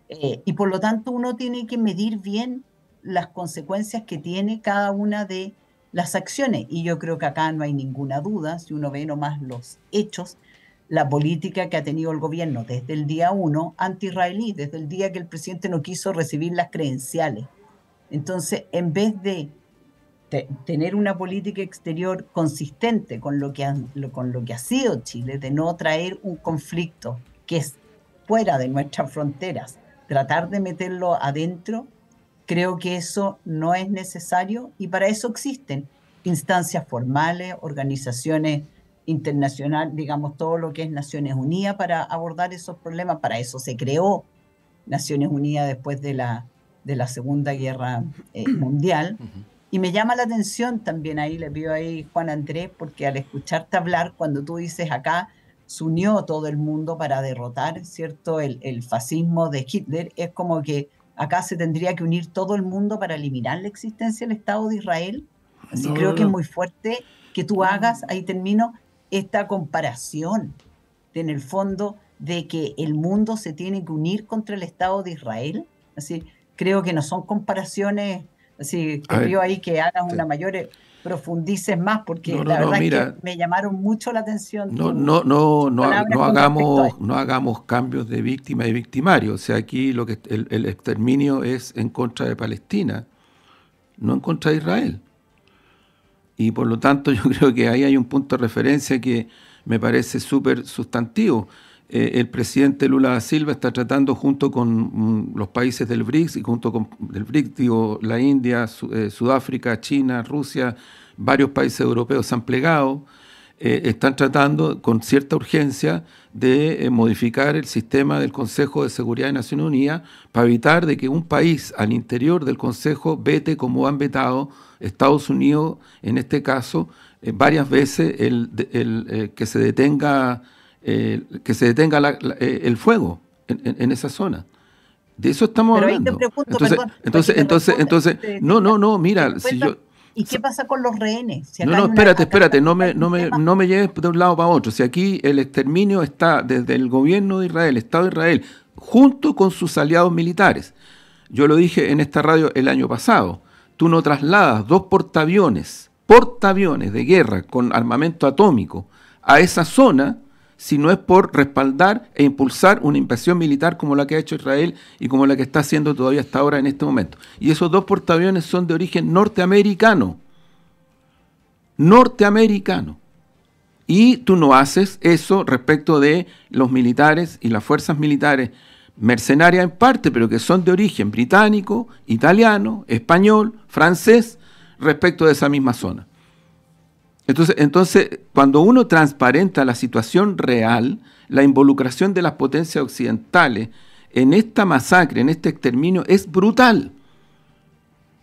y por lo tanto uno tiene que medir bien las consecuencias que tiene cada una de las acciones, y yo creo que acá no hay ninguna duda, si uno ve nomás los hechos, la política que ha tenido el gobierno desde el día 1 anti-israelí, desde el día que el presidente no quiso recibir las credenciales. Entonces, en vez de tener una política exterior consistente con lo que ha sido Chile, de no traer un conflicto que es fuera de nuestras fronteras, tratar de meterlo adentro, creo que eso no es necesario, y para eso existen instancias formales, organizaciones internacionales, digamos todo lo que es Naciones Unidas para abordar esos problemas. Para eso se creó Naciones Unidas después de la Segunda Guerra Mundial. Y me llama la atención también, ahí le pido ahí Juan Andrés, porque al escucharte hablar, cuando tú dices acá se unió todo el mundo para derrotar, ¿cierto?, el fascismo de Hitler, es como que acá se tendría que unir todo el mundo para eliminar la existencia del Estado de Israel. Así creo que es muy fuerte que tú hagas, ahí termino, esta comparación en el fondo de que el mundo se tiene que unir contra el Estado de Israel. Así creo que no son comparaciones. Así te pido ahí que hagas una mayor, profundices más, porque la verdad es que me llamaron mucho la atención. No hagamos cambios de víctima y victimario. O sea, aquí lo que el exterminio es en contra de Palestina, no en contra de Israel. Y por lo tanto yo creo que ahí hay un punto de referencia que me parece súper sustantivo. El presidente Lula da Silva está tratando junto con los países del BRICS, y junto con el BRICS, digo, la India, Sudáfrica, China, Rusia, varios países europeos se han plegado, están tratando con cierta urgencia de modificar el sistema del Consejo de Seguridad de Naciones Unidas para evitar de que un país al interior del Consejo vete, como han vetado Estados Unidos, en este caso, varias veces que se detenga el fuego en esa zona. De eso estamos hablando. Ahí te pregunto, entonces, mira, si yo... ¿Y qué pasa con los rehenes? Si espérate, no me lleves de un lado para otro. Si aquí el exterminio está desde el gobierno de Israel, el Estado de Israel, junto con sus aliados militares. Yo lo dije en esta radio el año pasado. tú no trasladas 2 portaaviones de guerra con armamento atómico a esa zona si no es por respaldar e impulsar una invasión militar como la que ha hecho Israel y como la que está haciendo todavía hasta ahora en este momento. Y esos 2 portaaviones son de origen norteamericano. Y tú no haces eso respecto de los militares y las fuerzas militares mercenarias en parte, pero que son de origen británico, italiano, español, francés, respecto de esa misma zona. Entonces, cuando uno transparenta la situación real, la involucración de las potencias occidentales en esta masacre, en este exterminio, es brutal.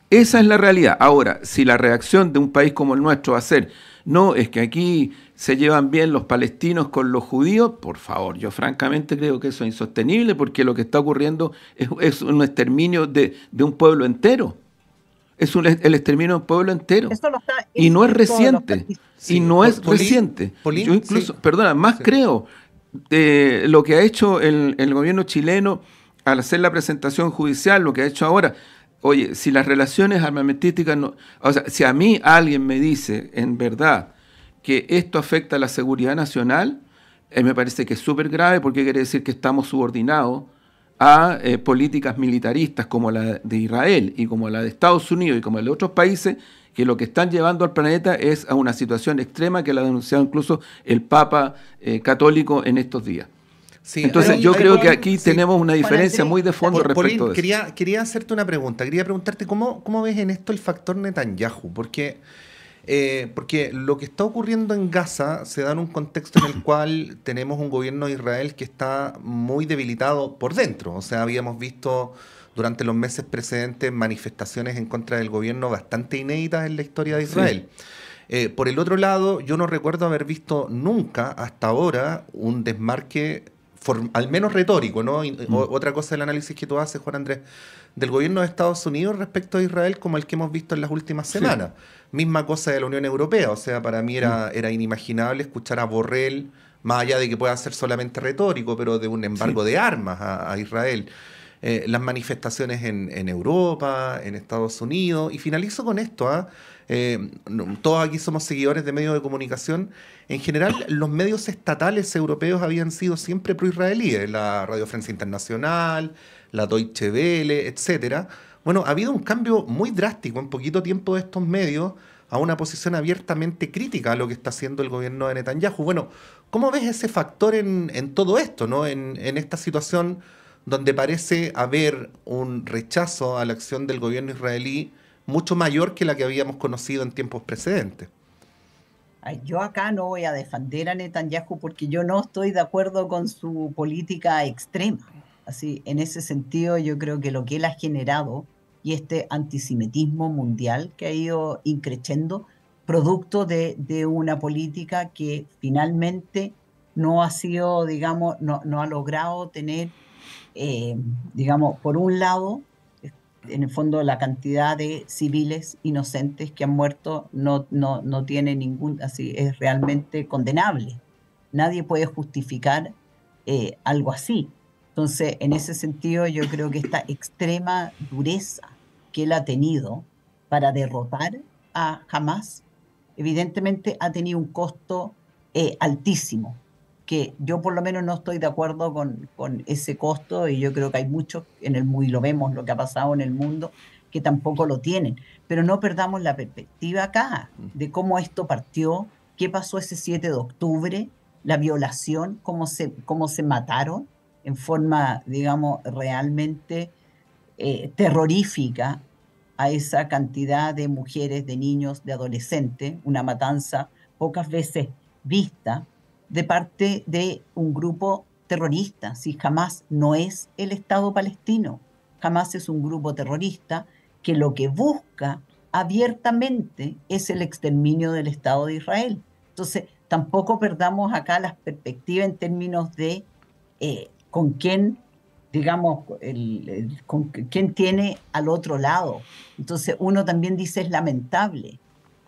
Esa es la realidad. Ahora, si la reacción de un país como el nuestro va a ser, no, es que aquí se llevan bien los palestinos con los judíos, por favor, yo francamente creo que eso es insostenible, porque lo que está ocurriendo es un exterminio de un pueblo entero. Es el exterminio de un pueblo entero. Y no es reciente. Sí, y no es reciente. Yo incluso, perdona, más creo lo que ha hecho el gobierno chileno al hacer la presentación judicial, lo que ha hecho ahora. Oye, si las relaciones armamentísticas no... O sea, si a mí alguien me dice, en verdad, que esto afecta a la seguridad nacional, me parece que es súper grave, porque quiere decir que estamos subordinados a políticas militaristas como la de Israel y como la de Estados Unidos y como la de otros países, que lo que están llevando al planeta es a una situación extrema que la ha denunciado incluso el Papa católico en estos días. Sí, entonces yo creo que aquí tenemos una diferencia muy de fondo respecto Paulín, de eso. Quería hacerte una pregunta. Quería preguntarte cómo ves en esto el factor Netanyahu. Porque lo que está ocurriendo en Gaza se da en un contexto en el cual tenemos un gobierno de Israel que está muy debilitado por dentro. O sea, habíamos visto durante los meses precedentes manifestaciones en contra del gobierno bastante inéditas en la historia de Israel. Sí. Por el otro lado, yo no recuerdo haber visto nunca hasta ahora un desmarque al menos retórico, ¿no? Otra cosa del análisis que tú haces, Juan Andrés, del gobierno de Estados Unidos respecto a Israel como el que hemos visto en las últimas semanas. Sí. Misma cosa de la Unión Europea, o sea, para mí era inimaginable escuchar a Borrell, más allá de que pueda ser solamente retórico, pero de un embargo de armas a Israel. Las manifestaciones en Europa, en Estados Unidos, y finalizo con esto, todos aquí somos seguidores de medios de comunicación. En general, los medios estatales europeos habían sido siempre pro-israelíes, la Radio Francia Internacional, la Deutsche Welle, etcétera. Bueno, ha habido un cambio muy drástico en poquito tiempo de estos medios a una posición abiertamente crítica a lo que está haciendo el gobierno de Netanyahu. Bueno, ¿cómo ves ese factor en todo esto, ¿no? En esta situación donde parece haber un rechazo a la acción del gobierno israelí mucho mayor que la que habíamos conocido en tiempos precedentes? Yo acá no voy a defender a Netanyahu porque yo no estoy de acuerdo con su política extrema. Así, en ese sentido, yo creo que lo que él ha generado y este antisemitismo mundial que ha ido increciendo, producto de una política que finalmente no ha sido, digamos, no ha logrado tener, digamos, por un lado, en el fondo la cantidad de civiles inocentes que han muerto no tiene ningún, así es realmente condenable. Nadie puede justificar algo así. Entonces, en ese sentido, yo creo que esta extrema dureza que él ha tenido para derrotar a Hamás, evidentemente ha tenido un costo altísimo, que yo por lo menos no estoy de acuerdo con ese costo, y yo creo que hay muchos en el mundo, y lo vemos lo que ha pasado en el mundo, que tampoco lo tienen. Pero no perdamos la perspectiva acá de cómo esto partió, qué pasó ese 7 de octubre, la violación, cómo se mataron en forma, digamos, realmente terrorífica a esa cantidad de mujeres, de niños, de adolescentes, una matanza pocas veces vista de parte de un grupo terrorista. Si Hamás no es el Estado palestino, Hamás es un grupo terrorista que lo que busca abiertamente es el exterminio del Estado de Israel. Entonces, tampoco perdamos acá las perspectivas en términos de con quién, digamos, con quién tiene al otro lado. Entonces, uno también dice, es lamentable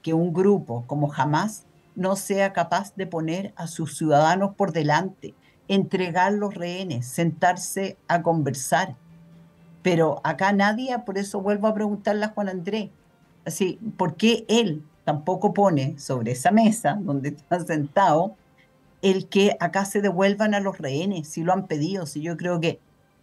que un grupo como Hamás no sea capaz de poner a sus ciudadanos por delante, entregar los rehenes, sentarse a conversar. Pero acá nadie, por eso vuelvo a preguntarle a Juan Andrés, así, ¿por qué él tampoco pone sobre esa mesa donde están sentados el que acá se devuelvan a los rehenes, si lo han pedido? Si yo creo que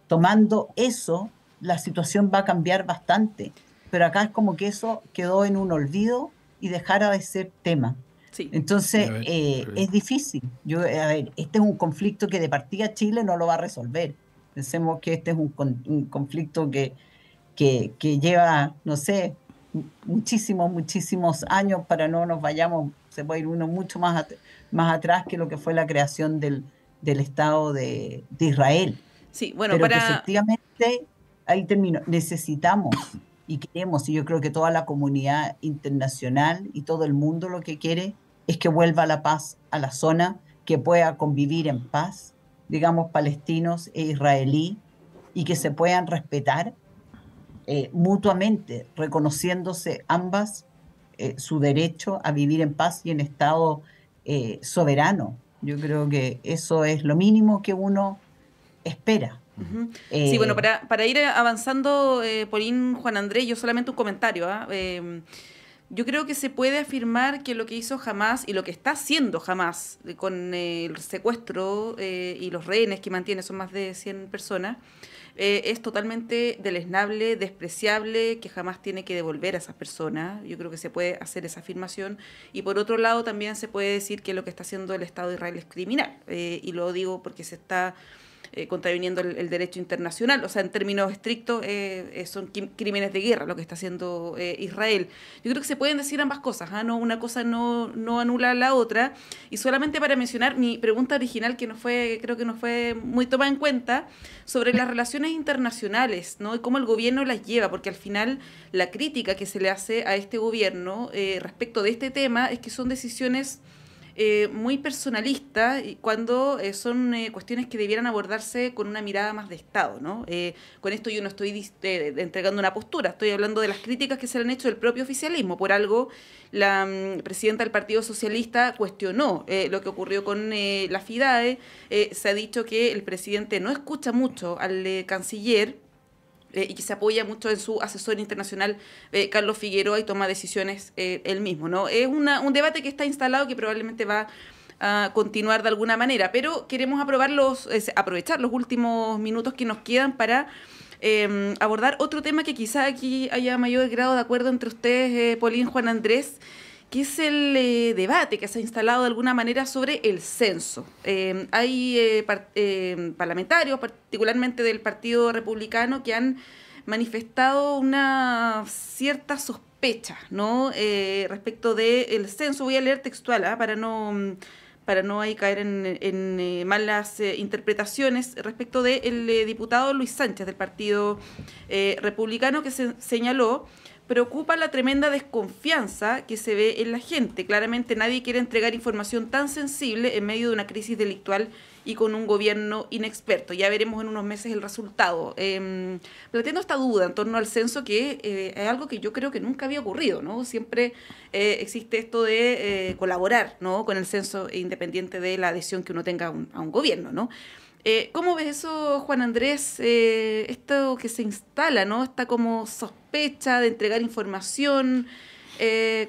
tomando eso, la situación va a cambiar bastante. Pero acá es como que eso quedó en un olvido y dejara de ser tema. Sí. Entonces, es difícil. A ver, este es un conflicto que de partida Chile no lo va a resolver. Pensemos que este es un conflicto que lleva, no sé, muchísimos años, para no nos vayamos, se puede ir uno mucho más atrás que lo que fue la creación del Estado de Israel. Sí, bueno, pero que efectivamente, ahí termino, necesitamos y queremos, y yo creo que toda la comunidad internacional y todo el mundo lo que quiere es que vuelva la paz a la zona, que pueda convivir en paz, digamos, palestinos e israelí, y que se puedan respetar mutuamente, reconociéndose ambas su derecho a vivir en paz y en estado soberano. Yo creo que eso es lo mínimo que uno espera. Uh-huh. Sí, bueno, para ir avanzando, Pauline, Juan Andrés, yo solamente un comentario. Yo creo que se puede afirmar que lo que hizo Hamás y lo que está haciendo Hamás con el secuestro y los rehenes que mantiene, son más de 100 personas, es totalmente deleznable, despreciable, que Hamás tiene que devolver a esas personas. Yo creo que se puede hacer esa afirmación. Y por otro lado también se puede decir que lo que está haciendo el Estado de Israel es criminal. Y lo digo porque se está contraviniendo el derecho internacional. O sea, en términos estrictos, son crímenes de guerra lo que está haciendo Israel. Yo creo que se pueden decir ambas cosas, ¿eh? No, una cosa no anula a la otra. Y solamente para mencionar mi pregunta original, que creo que no fue muy tomada en cuenta, sobre las relaciones internacionales, ¿no? Y cómo el gobierno las lleva, porque al final la crítica que se le hace a este gobierno respecto de este tema es que son decisiones muy personalista, cuando son cuestiones que debieran abordarse con una mirada más de Estado, ¿no? Con esto yo no estoy entregando una postura, estoy hablando de las críticas que se le han hecho del propio oficialismo. Por algo, la presidenta del Partido Socialista cuestionó lo que ocurrió con la FIDAE. Se ha dicho que el presidente no escucha mucho al canciller, y que se apoya mucho en su asesor internacional, Carlos Figueroa, y toma decisiones él mismo, ¿no? Es un debate que está instalado, que probablemente va a continuar de alguna manera, pero queremos aprovechar los últimos minutos que nos quedan para abordar otro tema que quizá aquí haya mayor grado de acuerdo entre ustedes, Pauline, Juan Andrés, que es el debate que se ha instalado de alguna manera sobre el censo. Hay parlamentarios, particularmente del Partido Republicano, que han manifestado una cierta sospecha, ¿no? Respecto del censo. Voy a leer textual, para no ahí caer en malas interpretaciones, respecto del diputado Luis Sánchez del Partido Republicano, que señaló: preocupa la tremenda desconfianza que se ve en la gente. Claramente nadie quiere entregar información tan sensible en medio de una crisis delictual y con un gobierno inexperto. Ya veremos en unos meses el resultado. Planteando esta duda en torno al censo, que es algo que yo creo que nunca había ocurrido, ¿no? Siempre existe esto de colaborar, ¿no?, con el censo, independiente de la adhesión que uno tenga a un gobierno, ¿no? ¿Cómo ves eso, Juan Andrés? Esto que se instala, ¿no? Esta como sospecha de entregar información,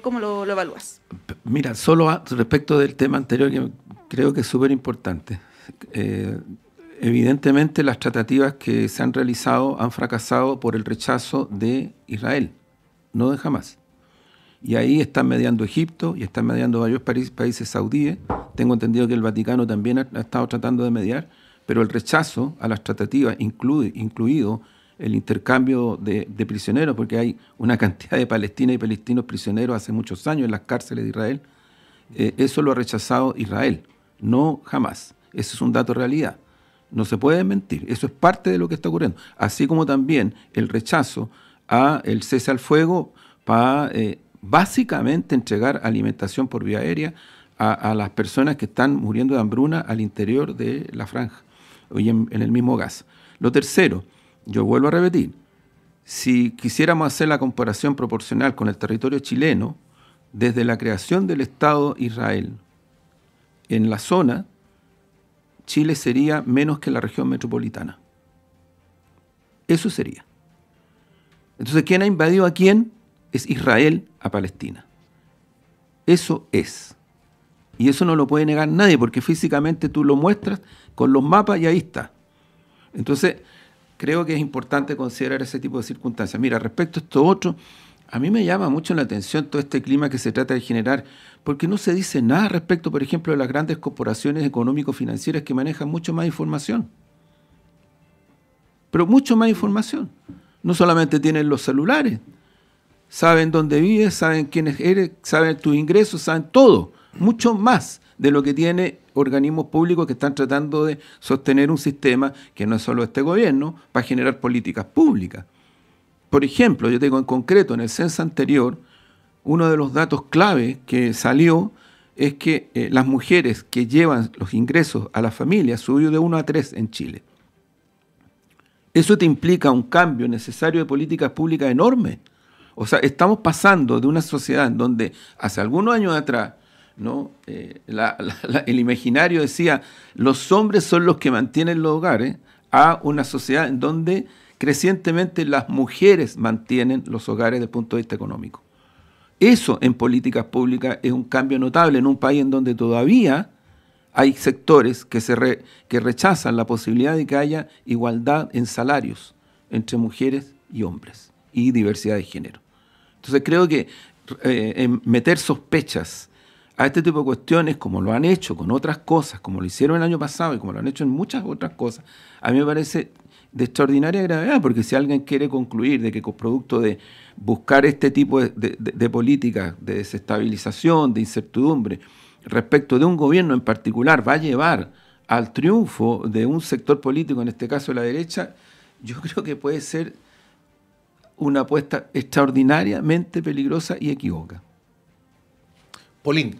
¿cómo lo evalúas? Mira, solo respecto del tema anterior, que creo que es súper importante. Evidentemente las tratativas que se han realizado han fracasado por el rechazo de Israel, no de Hamás. Y ahí están mediando Egipto y están mediando varios países saudíes. Tengo entendido que el Vaticano también ha estado tratando de mediar, pero el rechazo a las tratativas, incluido el intercambio de prisioneros, porque hay una cantidad de palestinas y palestinos prisioneros hace muchos años en las cárceles de Israel, eso lo ha rechazado Israel, no Hamás. Eso es un dato de realidad. No se puede mentir. Eso es parte de lo que está ocurriendo. Así como también el rechazo a el cese al fuego para básicamente entregar alimentación por vía aérea a las personas que están muriendo de hambruna al interior de la franja y en el mismo Gaza. Lo tercero, yo vuelvo a repetir, si quisiéramos hacer la comparación proporcional con el territorio chileno, desde la creación del Estado Israel en la zona, Chile sería menos que la región metropolitana. Eso sería. Entonces, ¿quién ha invadido a quién? es Israel a Palestina. Eso es. Y eso no lo puede negar nadie, porque físicamente tú lo muestras con los mapas y ahí está. Entonces, creo que es importante considerar ese tipo de circunstancias. Mira, respecto a esto otro, a mí me llama mucho la atención todo este clima que se trata de generar, porque no se dice nada respecto, por ejemplo, de las grandes corporaciones económico-financieras que manejan mucho más información. Pero mucho más información. No solamente tienen los celulares, saben dónde vives, saben quién eres, saben tus ingresos, saben todo. Mucho más de lo que tiene organismos públicos que están tratando de sostener un sistema que no es solo este gobierno, para generar políticas públicas. Por ejemplo, yo te digo en concreto, en el censo anterior, uno de los datos clave que salió es que las mujeres que llevan los ingresos a la familia subió de 1 a 3 en Chile. Eso te implica un cambio necesario de políticas públicas enorme. O sea, estamos pasando de una sociedad en donde hace algunos años atrás, ¿no? El imaginario decía los hombres son los que mantienen los hogares, a una sociedad en donde crecientemente las mujeres mantienen los hogares desde el punto de vista económico. Eso en políticas públicas es un cambio notable en un país en donde todavía hay sectores que rechazan la posibilidad de que haya igualdad en salarios entre mujeres y hombres y diversidad de género. Entonces creo que meter sospechas a este tipo de cuestiones, como lo han hecho con otras cosas, como lo hicieron el año pasado y como lo han hecho en muchas otras cosas, a mí me parece de extraordinaria gravedad, porque si alguien quiere concluir de que con producto de buscar este tipo de políticas de desestabilización, de incertidumbre, respecto de un gobierno en particular, va a llevar al triunfo de un sector político, en este caso la derecha, yo creo que puede ser una apuesta extraordinariamente peligrosa y equívoca. Polín.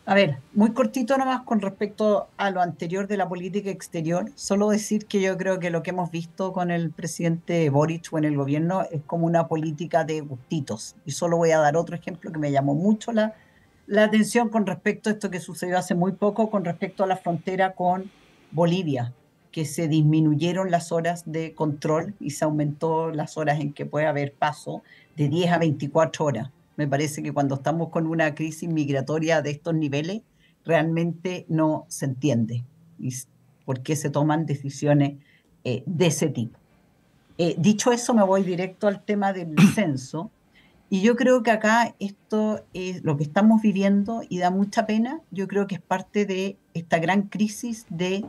A ver, muy cortito nomás con respecto a lo anterior de la política exterior. Solo decir que yo creo que lo que hemos visto con el presidente Boric o en el gobierno es como una política de gustitos. Y solo voy a dar otro ejemplo que me llamó mucho la atención con respecto a esto que sucedió hace muy poco, con respecto a la frontera con Bolivia, que se disminuyeron las horas de control y se aumentó las horas en que puede haber paso de 10 a 24 horas. Me parece que cuando estamos con una crisis migratoria de estos niveles, realmente no se entiende por qué se toman decisiones de ese tipo. Dicho eso, me voy directo al tema del censo. Y yo creo que acá esto es lo que estamos viviendo y da mucha pena. Yo creo que es parte de esta gran crisis de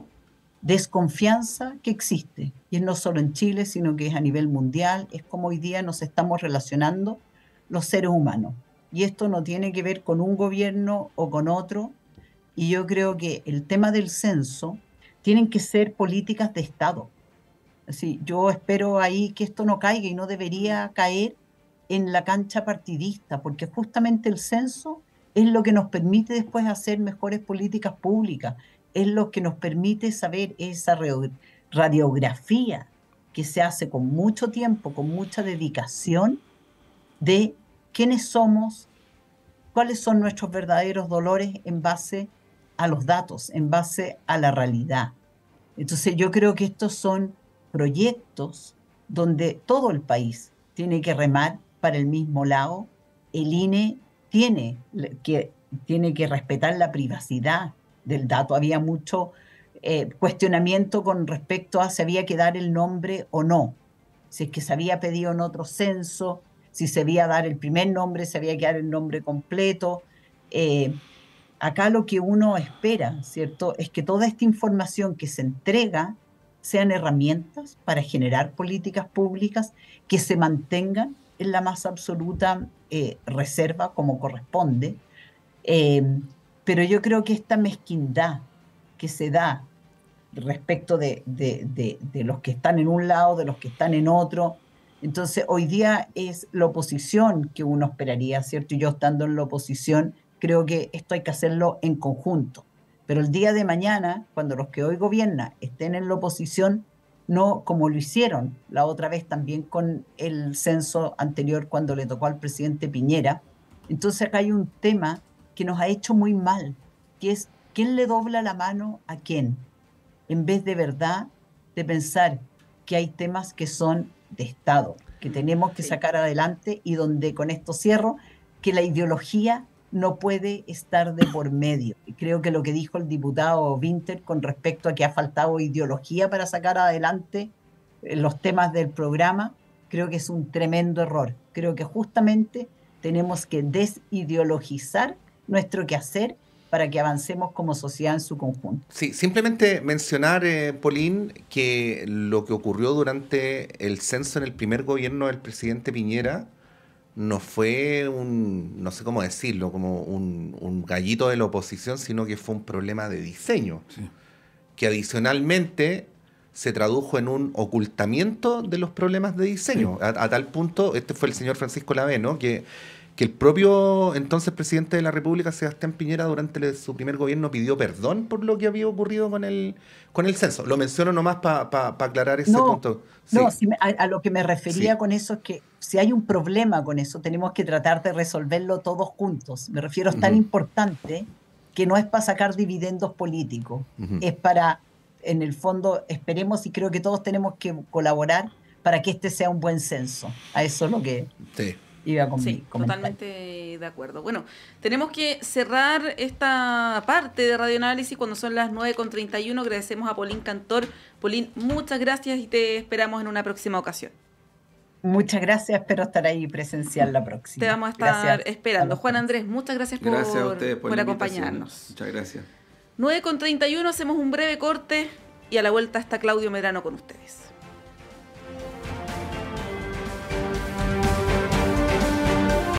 desconfianza que existe. Y es no solo en Chile, sino que es a nivel mundial. Es como hoy día nos estamos relacionando los seres humanos. Y esto no tiene que ver con un gobierno o con otro. Y yo creo que el tema del censo tienen que ser políticas de Estado. Así, yo espero ahí que esto no caiga y no debería caer en la cancha partidista, porque justamente el censo es lo que nos permite después hacer mejores políticas públicas, es lo que nos permite saber esa radiografía que se hace con mucho tiempo, con mucha dedicación, de quiénes somos, cuáles son nuestros verdaderos dolores en base a los datos, en base a la realidad. Entonces yo creo que estos son proyectos donde todo el país tiene que remar para el mismo lado. El INE tiene que respetar la privacidad del dato. Había mucho cuestionamiento con respecto a si había que dar el nombre o no, si es que se había pedido en otro censo, si se debía dar el primer nombre, se había que dar el nombre completo. Acá lo que uno espera, ¿cierto?, es que toda esta información que se entrega sean herramientas para generar políticas públicas que se mantengan en la más absoluta reserva como corresponde. Pero yo creo que esta mezquindad que se da respecto de los que están en un lado, de los que están en otro, entonces hoy día es la oposición que uno esperaría, ¿cierto? Y yo estando en la oposición, creo que esto hay que hacerlo en conjunto. Pero el día de mañana, cuando los que hoy gobiernan estén en la oposición, no como lo hicieron la otra vez también con el censo anterior cuando le tocó al presidente Piñera, entonces acá hay un tema que nos ha hecho muy mal, que es quién le dobla la mano a quién, en vez de verdad de pensar que hay temas que son de Estado que tenemos que sacar adelante y donde, con esto cierro, que la ideología no puede estar de por medio. Y creo que lo que dijo el diputado Winter con respecto a que ha faltado ideología para sacar adelante los temas del programa, creo que es un tremendo error. Creo que justamente tenemos que desideologizar nuestro quehacer para que avancemos como sociedad en su conjunto. Sí, simplemente mencionar, Pauline, que lo que ocurrió durante el censo en el primer gobierno del presidente Piñera no fue no sé cómo decirlo, como un gallito de la oposición, sino que fue un problema de diseño, Sí. que adicionalmente se tradujo en un ocultamiento de los problemas de diseño. Sí. A tal punto, este fue el señor Francisco Laveno, que el propio entonces presidente de la República, Sebastián Piñera, durante su primer gobierno pidió perdón por lo que había ocurrido con el censo. Lo menciono nomás para aclarar ese punto. Sí. No, a lo que me refería con eso es que si hay un problema con eso, tenemos que tratar de resolverlo todos juntos. Me refiero, es tan importante que no es para sacar dividendos políticos, es para, en el fondo, esperemos, y creo que todos tenemos que colaborar para que este sea un buen censo. A eso es lo que... Sí. Sí, totalmente de acuerdo. Bueno, tenemos que cerrar esta parte de Radioanálisis cuando son las 9:31. Agradecemos a Pauline Cantor. Pauline, muchas gracias y te esperamos en una próxima ocasión. Muchas gracias, espero estar ahí presencial la próxima. Te vamos a estar esperando. Juan Andrés, muchas gracias a ustedes por acompañarnos. Muchas gracias. 9:31, hacemos un breve corte y a la vuelta está Claudio Medrano con ustedes.